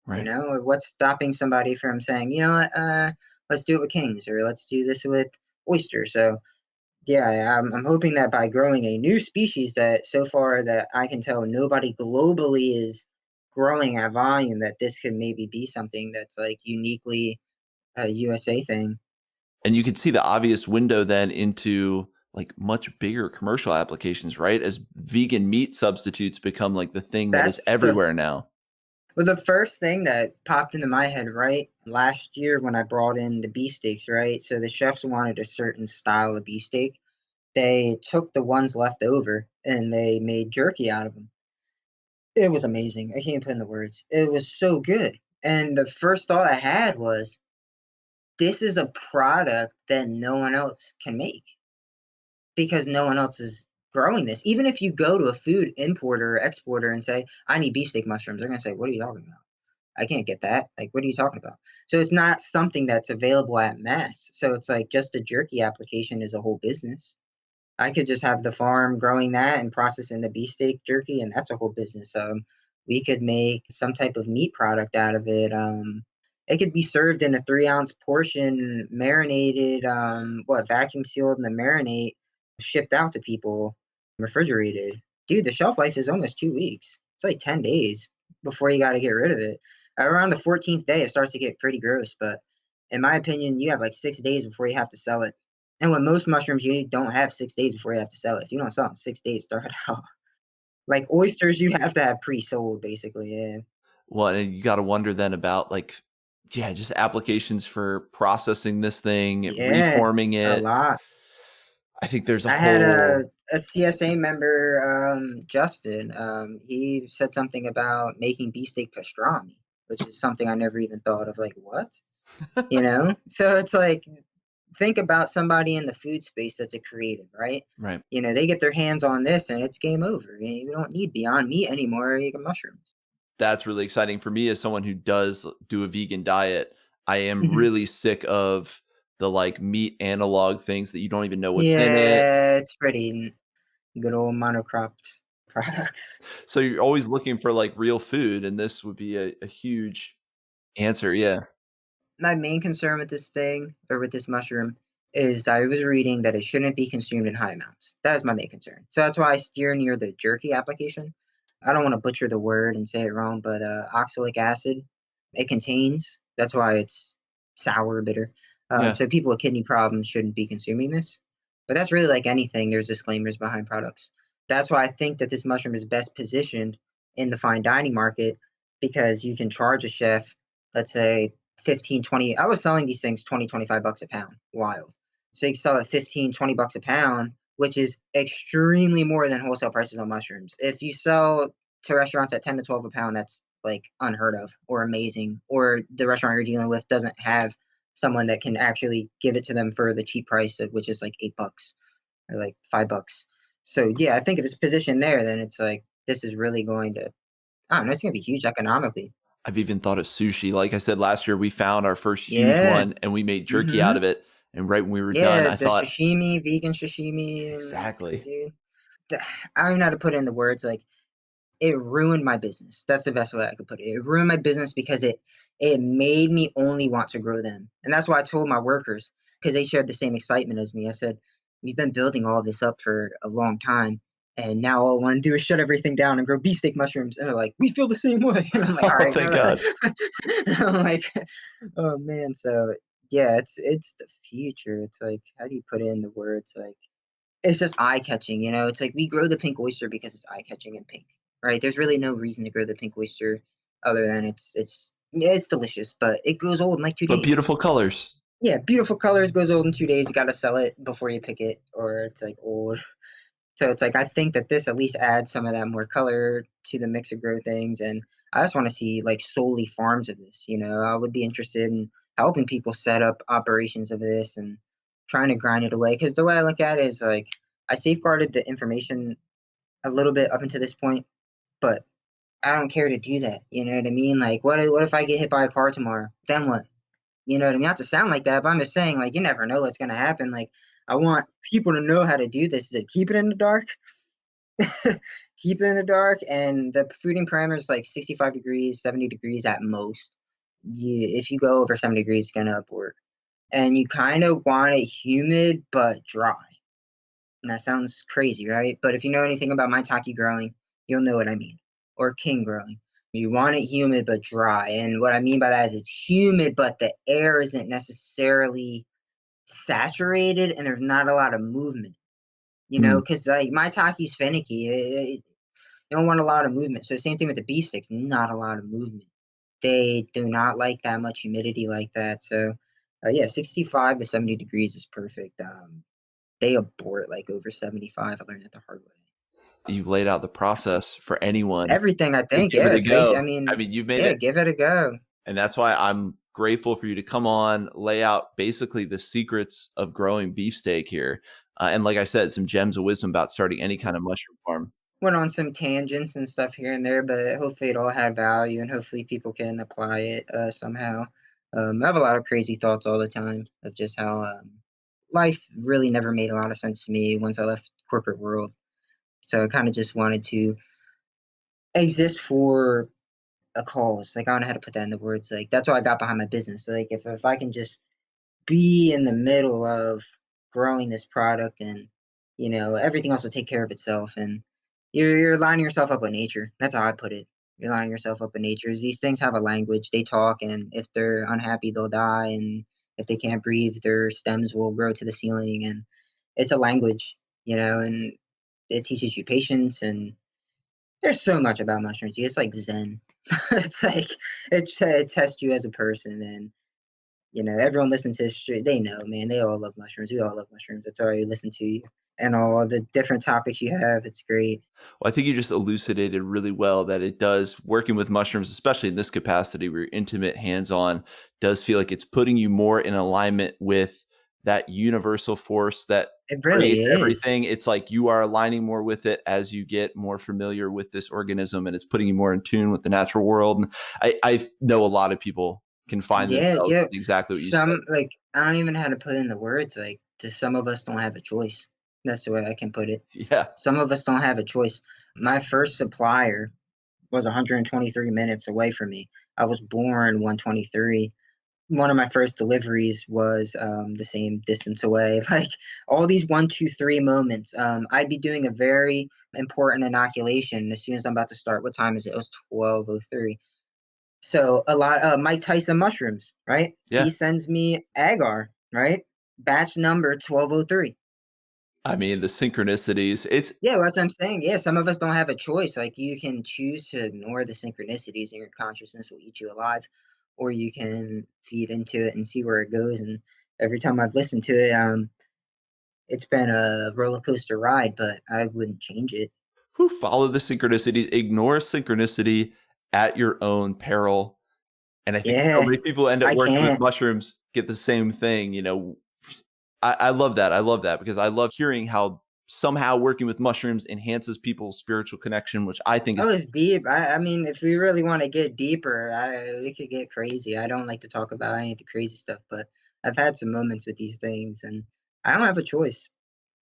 Right. What's stopping somebody from saying, you know what, let's do it with kings or let's do this with oysters? So yeah, I'm hoping that by growing a new species that so far that I can tell nobody globally is growing at volume, that this could maybe be something that's like uniquely a USA thing. And you can see the obvious window then into like much bigger commercial applications, right? As vegan meat substitutes become like the thing that is That's the everywhere now. Well, the first thing that popped into my head, right, last year when I brought in the beefsteaks, right? So the chefs wanted a certain style of beefsteak. They took the ones left over and they made jerky out of them. It was amazing. I can't put in the words. It was so good. And the first thought I had was, this is a product that no one else can make because no one else is growing this. Even if you go to a food importer or exporter and say, I need beefsteak mushrooms, they're going to say, what are you talking about? I can't get that. Like, what are you talking about? So it's not something that's available at mass. So it's like just a jerky application is a whole business. I could just have the farm growing that and processing the beefsteak jerky, and that's a whole business. We could make some type of meat product out of it. It could be served in a 3-ounce portion, marinated, vacuum sealed in the marinade, shipped out to people, refrigerated. Dude, the shelf life is almost 2 weeks. It's like 10 days before you got to get rid of it. Around the 14th day, it starts to get pretty gross, but in my opinion, you have like 6 days before you have to sell it. And with most mushrooms, you don't have 6 days before you have to sell it. If you don't sell it in 6 days, throw it out. Like oysters, you have to have pre-sold, basically. Yeah, Well, and you got to wonder then about like, yeah, just applications for processing this thing, yeah, reforming a it. lot. I think there's a I had whole, a CSA member, Justin. He said something about making beefsteak pastrami, which is something I never even thought of. Like what? So it's like, think about somebody in the food space that's a creative, right? right. They get their hands on this and it's game over. You don't need Beyond Meat anymore. You get mushrooms. That's really exciting for me as someone who does do a vegan diet. I am Hmm. really sick of the like meat analog things that you don't even know what's in it. Yeah, it's pretty good old monocropped products. So you're always looking for like real food, and this would be a huge answer. Yeah. My main concern with this thing, or with this mushroom, is I was reading that it shouldn't be consumed in high amounts. That is my main concern. So that's why I steer near the jerky application. I don't want to butcher the word and say it wrong, but oxalic acid it contains. That's why it's sour, bitter. Yeah. So people with kidney problems shouldn't be consuming this. But that's really like anything. There's disclaimers behind products. That's why I think that this mushroom is best positioned in the fine dining market because you can charge a chef, let's say 15, 20. I was selling these things 20, $25 a pound. Wild. So you can sell it 15, $20 a pound, which is extremely more than wholesale prices on mushrooms. If you sell to restaurants at 10 to 12 a pound, that's like unheard of or amazing. Or the restaurant you're dealing with doesn't have someone that can actually give it to them for the cheap price of which is like $8 or like $5. So yeah, I think if it's positioned there, then it's like this is really going to, I don't know, it's gonna be huge economically. I've even thought of sushi. Like I said last year, we found our first huge Yeah. one and we made jerky out Mm-hmm. of it. And right when we were done, Yeah, I the thought, sashimi, vegan sashimi, and so, exactly. dude, I don't know how to put it into words. Like, it ruined my business. That's the best way I could put it. It ruined my business because it made me only want to grow them, and that's why I told my workers because they shared the same excitement as me. I said, "We've been building all this up for a long time, and now all I want to do is shut everything down and grow beefsteak mushrooms." And they're like, "We feel the same way." And I'm like, "All Oh, right." thank God. I'm like, "Oh man." So yeah, it's the future. It's like, how do you put it in the words? Like, it's just eye catching, It's like we grow the pink oyster because it's eye catching and pink, right? There's really no reason to grow the pink oyster other than it's delicious, but it grows old in like two But days. beautiful colors. Yeah, beautiful colors, goes old in 2 days. You got to sell it before you pick it, or it's like old. So it's like I think that this at least adds some of that more color to the mix of grow things, and I just want to see like solely farms of this. I would be interested in helping people set up operations of this and trying to grind it away. Because the way I look at it is like I safeguarded the information a little bit up until this point, but I don't care to do that. You know what I mean? Like, what if I get hit by a car tomorrow? Then what? You know what I mean? Not to sound like that, but I'm just saying, like, you never know what's gonna happen. Like, I want people to know how to do this. Is it keep it in the dark? Keep it in the dark, and the fruiting parameter is like 65 degrees, 70 degrees at most. If you go over 70 degrees, it's gonna abort. And you kind of want it humid but dry. And that sounds crazy, right? But if you know anything about maitake growing, you'll know what I mean. Or king growing. You want it humid but dry. And what I mean by that is it's humid, but the air isn't necessarily saturated and there's not a lot of movement. Hmm. Because like maitake's finicky. You don't want a lot of movement. So same thing with the beefsteaks, not a lot of movement. They do not like that much humidity like that. So yeah, 65 to 70 degrees is perfect. They abort like over 75. I learned that the hard way. You've laid out the process for anyone Everything, I to think, give yeah, it a it's basically. go. I I mean, mean, you've made yeah, it, give it a go. and that's why I'm grateful for you to come on, lay out basically the secrets of growing beefsteak here, and like I said, some gems of wisdom about starting any kind of mushroom farm. Went on some tangents and stuff here and there, but hopefully it all had value and hopefully people can apply it somehow. I have a lot of crazy thoughts all the time of just how life really never made a lot of sense to me once I left corporate world. So I kind of just wanted to exist for a cause. Like I don't know how to put that into words. Like that's why I got behind my business. So, like if I can just be in the middle of growing this product and everything else will take care of itself, and you're lining yourself up with nature. That's how I put it. You're lining yourself up with nature. These things have a language. They talk, and if they're unhappy they'll die, and if they can't breathe their stems will grow to the ceiling, and it's a language, and it teaches you patience. And there's so much about mushrooms. It's like zen. It's like it tests you as a person. And everyone listens to this shit. They know, man. They all love mushrooms. We all love mushrooms. That's why we listen to you. And all the different topics you have. It's great. Well, I think you just elucidated really well that it does working with mushrooms, especially in this capacity where you're intimate, hands-on, does feel like it's putting you more in alignment with that universal force that It really creates is. everything. It's like you are aligning more with it as you get more familiar with this organism, and it's putting you more in tune with the natural world. And I know a lot of people can find Yeah, themselves yeah. in exactly what you said. Some like I don't even know how to put in the words. Like to some of us don't have a choice. That's the way I can put it. Yeah. Some of us don't have a choice. My first supplier was 123 minutes away from me. I was born 123. One of my first deliveries was the same distance away. Like all these 1, 2, 3 moments. I'd be doing a very important inoculation as soon as I'm about to start. What time is it? It was 12:03. So a lot. Mike Tyson mushrooms, right? Yeah. He sends me agar, right? Batch number 12:03. I mean, the synchronicities. It's Yeah, well, that's what I'm saying. Yeah, some of us don't have a choice. Like you can choose to ignore the synchronicities, and your consciousness will eat you alive, or you can feed into it and see where it goes. And every time I've listened to it, it's been a roller coaster ride, but I wouldn't change it. who follow the synchronicities, ignore synchronicity at your own peril. And I think so Yeah, many people end up I working with can't. mushrooms get the same thing. I love that. I love that because I love hearing how somehow working with mushrooms enhances people's spiritual connection, which I think is Oh, it's deep. I mean, if we really want to get deeper, we could get crazy. I don't like to talk about any of the crazy stuff, but I've had some moments with these things, and I don't have a choice.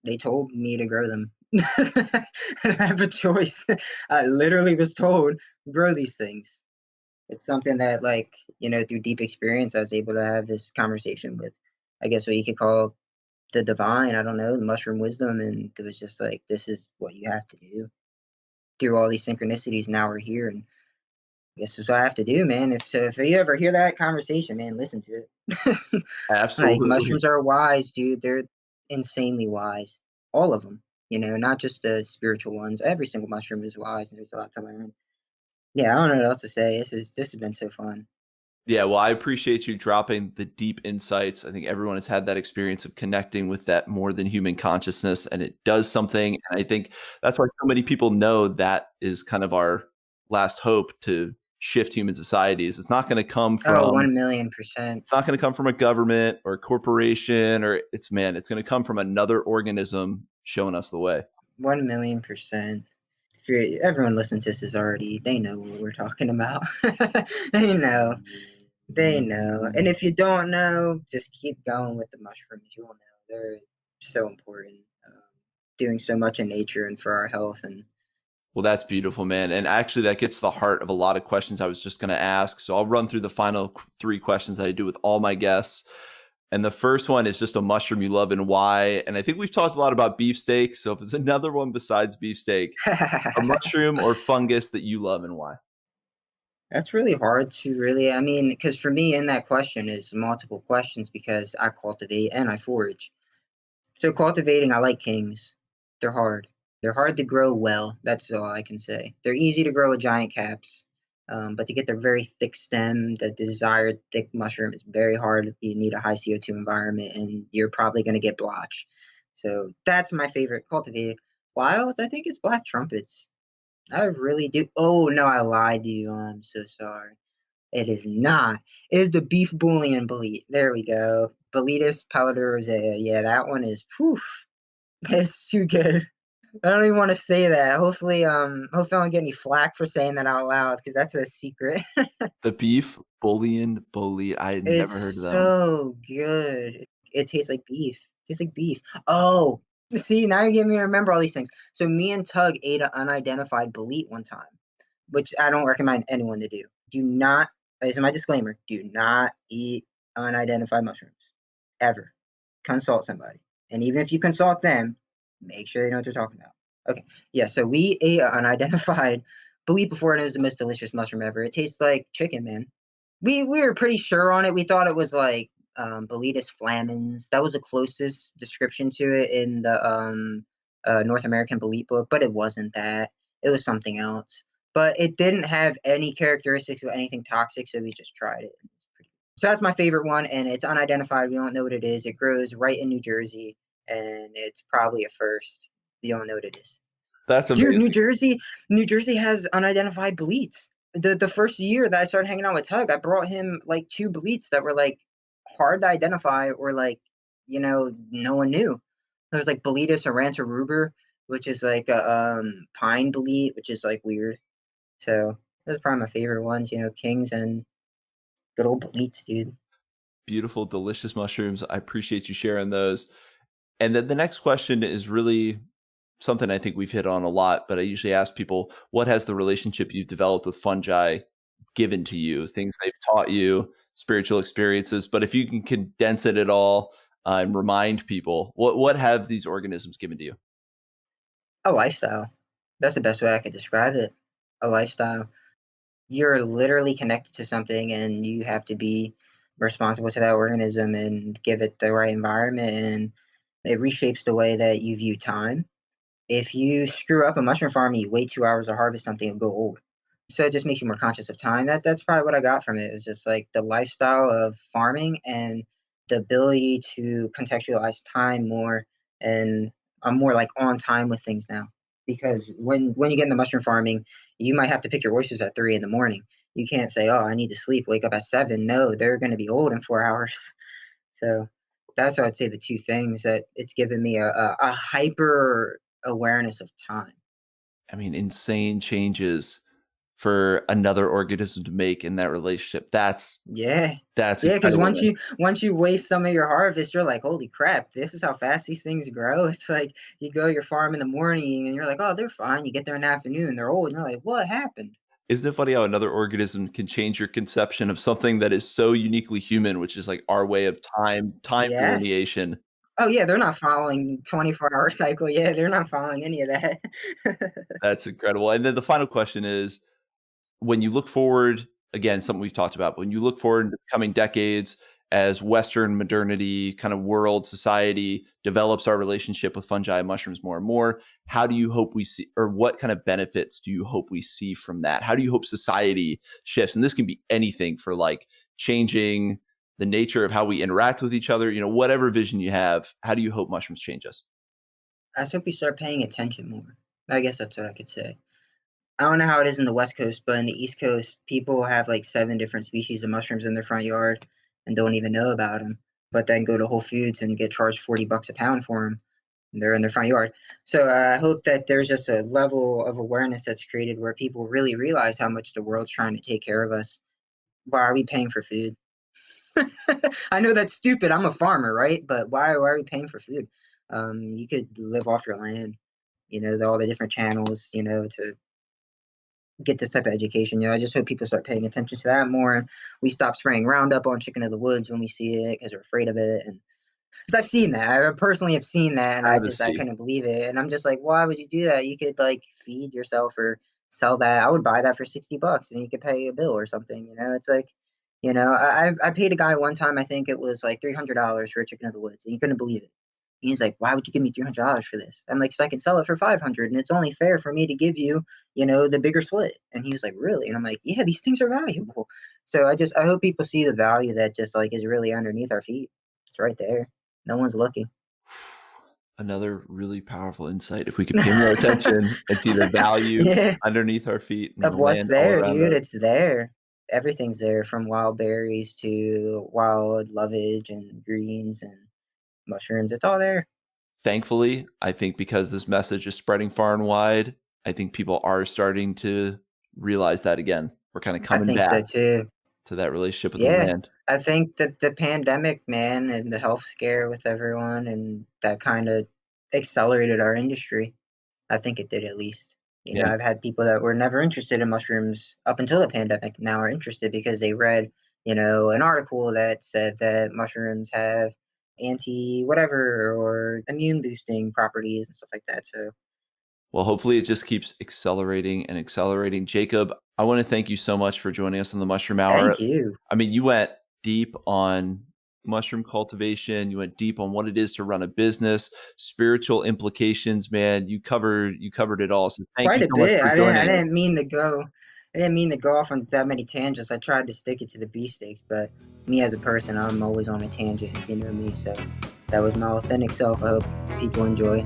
They told me to grow them. I don't have a choice. I literally was told grow these things. It's something that, like, through deep experience, I was able to have this conversation with, I guess, what you could call the divine. I don't know, the mushroom wisdom, and it was just like, this is what you have to do through all these synchronicities. Now we're here, and this is what I have to do, man. If you ever hear that conversation, man, listen to it. Like absolutely. mushrooms are wise, dude. They're insanely wise. All of them. Not just the spiritual ones. Every single mushroom is wise, and there's a lot to learn. Yeah, I don't know what else to say. This has been so fun. Yeah, well, I appreciate you dropping the deep insights. I think everyone has had that experience of connecting with that more than human consciousness, and it does something. And I think that's why so many people know that is kind of our last hope to shift human societies. Oh, 1,000,000%. It's not going to come from a government or a corporation, or it's going to come from another organism showing us the way. 1,000,000%. Everyone listening to this is already, they know what we're talking about. They know. They know. And if you don't know, just keep going with the mushrooms. You'll know. They're so important. Doing so much in nature and for our health. And Well, that's beautiful, man. And actually, that gets to the heart of a lot of questions I was just going to ask. So I'll run through the final three questions that I do with all my guests. And the first one is just a mushroom you love and why. And I think we've talked a lot about beefsteak. So if it's another one besides beefsteak, a mushroom or fungus that you love and why. that's really hard to really, I mean, because for me, in that question is multiple questions because I cultivate and I forage. So cultivating, I like kings. They're hard. They're hard to grow well. That's all I can say. They're easy to grow with giant caps, but to get their very thick stem, the desired thick mushroom, it's very hard. You need a high CO2 environment, and you're probably going to get blotch. So that's my favorite cultivated. Wilds, I think it's black trumpets. I really do. Oh no, I lied to you. I'm so sorry. It is not. It is the beef bouillon bolete. There we go. Boletus powder rosea. Yeah, that one is poof. That's too good. I don't even want to say that. Hopefully I don't get any flack for saying that out loud because that's a secret. The beef bouillon bully. I had It's never heard of that one. so good. It tastes like beef. It tastes like beef. Oh, see, now you're getting me to remember all these things. So me and Tug ate an unidentified bolete one time, which I don't recommend anyone to do. Do not, this is my disclaimer, do not eat unidentified mushrooms. Ever. Consult somebody. And even if you consult them, make sure they know what they're talking about. Okay. Yeah, so we ate an unidentified bolete before, and it was the most delicious mushroom ever. It tastes like chicken, man. We were pretty sure on it. We thought it was like Boletus flamans. That was the closest description to it in the North American Bolete book, but it wasn't that. It was something else. But it didn't have any characteristics of anything toxic, so we just tried it. So that's my favorite one, and it's unidentified. We don't know what it is. It grows right in New Jersey, and it's probably a first. We don't know what it is. That's Dude, New amazing. Jersey, New Jersey has unidentified bleats. The first year that I started hanging out with Tug, I brought him like two bleats that were like hard to identify or like, no one knew. There was like Boletus Aranta Ruber, which is like a pine bolete, which is like weird. So those are probably my favorite ones, kings and good old boletes, dude. Beautiful, delicious mushrooms. I appreciate you sharing those. And then the next question is really something I think we've hit on a lot, but I usually ask people, what has the relationship you've developed with fungi given to you? Things they've taught you, spiritual experiences. But if you can condense it at all and remind people, what have these organisms given to you? A lifestyle. That's the best way I could describe it. A lifestyle. You're literally connected to something and you have to be responsible to that organism and give it the right environment, and it reshapes the way that you view time. If you screw up a mushroom farm and you wait 2 hours to harvest something, it'll go old. So it just makes you more conscious of time. That's probably what I got from it. It was just like the lifestyle of farming and the ability to contextualize time more, and I'm more like on time with things now. Because when you get into mushroom farming, you might have to pick your oysters at 3 in the morning. You can't say, "Oh, I need to sleep, wake up at 7." No, they're going to be old in 4 hours. So that's what I'd say the two things that it's given me a hyper awareness of time. I mean, insane changes for another organism to make in that relationship. Yeah. That's Yeah, because incredible, once man. you waste some of your harvest, you're like, holy crap, this is how fast these things grow. It's like you go to your farm in the morning and you're like, oh, they're fine. You get there in the afternoon, they're old, and you're like, what happened? Isn't it funny how another organism can change your conception of something that is so uniquely human, which is like our way of time Yes. delineation. Oh yeah, they're not following 24-hour cycle. Yeah, they're not following any of that. That's incredible. And then the final question is, when you look forward, again, something we've talked about, but when you look forward into the coming decades as Western modernity, kind of world society develops our relationship with fungi and mushrooms more and more, how do you hope we see, or what kind of benefits do you hope we see from that? How do you hope society shifts? And this can be anything for like changing the nature of how we interact with each other? Whatever vision you have, how do you hope mushrooms change us? I just hope we start paying attention more. I guess that's what I could say. I don't know how it is in the West Coast, but in the East Coast, people have like 7 different species of mushrooms in their front yard and don't even know about them, but then go to Whole Foods and get charged $40 a pound for them. And they're in their front yard. So I hope that there's just a level of awareness that's created where people really realize how much the world's trying to take care of us. Why are we paying for food? I know that's stupid. I'm a farmer, right? But why are we paying for food? You could live off your land. All the different channels, to get this type of education. I just hope people start paying attention to that more. And we stop spraying Roundup on chicken of the woods when we see it because we're afraid of it. And because I've seen that, I personally have seen that, and I Travesty. couldn't believe it. And I'm just like, why would you do that? You could like feed yourself or sell that. I would buy that for $60, and you could pay a bill or something. It's like, I paid a guy one time. I think it was like $300 for a chicken of the woods, and he couldn't believe it. And he's like, "Why would you give me $300 for this?" I'm like, "'Cause I can sell it for 500, and it's only fair for me to give you, the bigger split." And he was like, "Really?" And I'm like, "Yeah, these things are valuable." So I hope people see the value that just like is really underneath our feet. It's right there. No one's looking. Another really powerful insight. If we could pay more attention and see the value Yeah, underneath our feet and the of what's land all there, around dude. us. It's there. Everything's there, from wild berries to wild lovage and greens and mushrooms. It's all there. Thankfully, I think because this message is spreading far and wide, I think people are starting to realize that again. We're kind of I coming think back so too. to that relationship with the Yeah, land. I think the pandemic, man, and the health scare with everyone, and that kind of accelerated our industry. I think it did, at least. Yeah. I've had people that were never interested in mushrooms up until the pandemic now are interested because they read, an article that said that mushrooms have anti whatever or immune boosting properties and stuff like that. So Well, hopefully it just keeps accelerating and accelerating. Jacob, I want to thank you so much for joining us on the Mushroom Hour. thank you. I mean, you went deep on mushroom cultivation. You went deep on what it is to run a business, spiritual implications, man. You covered it all. So thank Quite you a so much bit. for I joining us. didn't mean to go. I didn't mean to go off on that many tangents. I tried to stick it to the beefsteaks, but me as a person, I'm always on a tangent. You know me, so that was my authentic self. I hope people enjoy.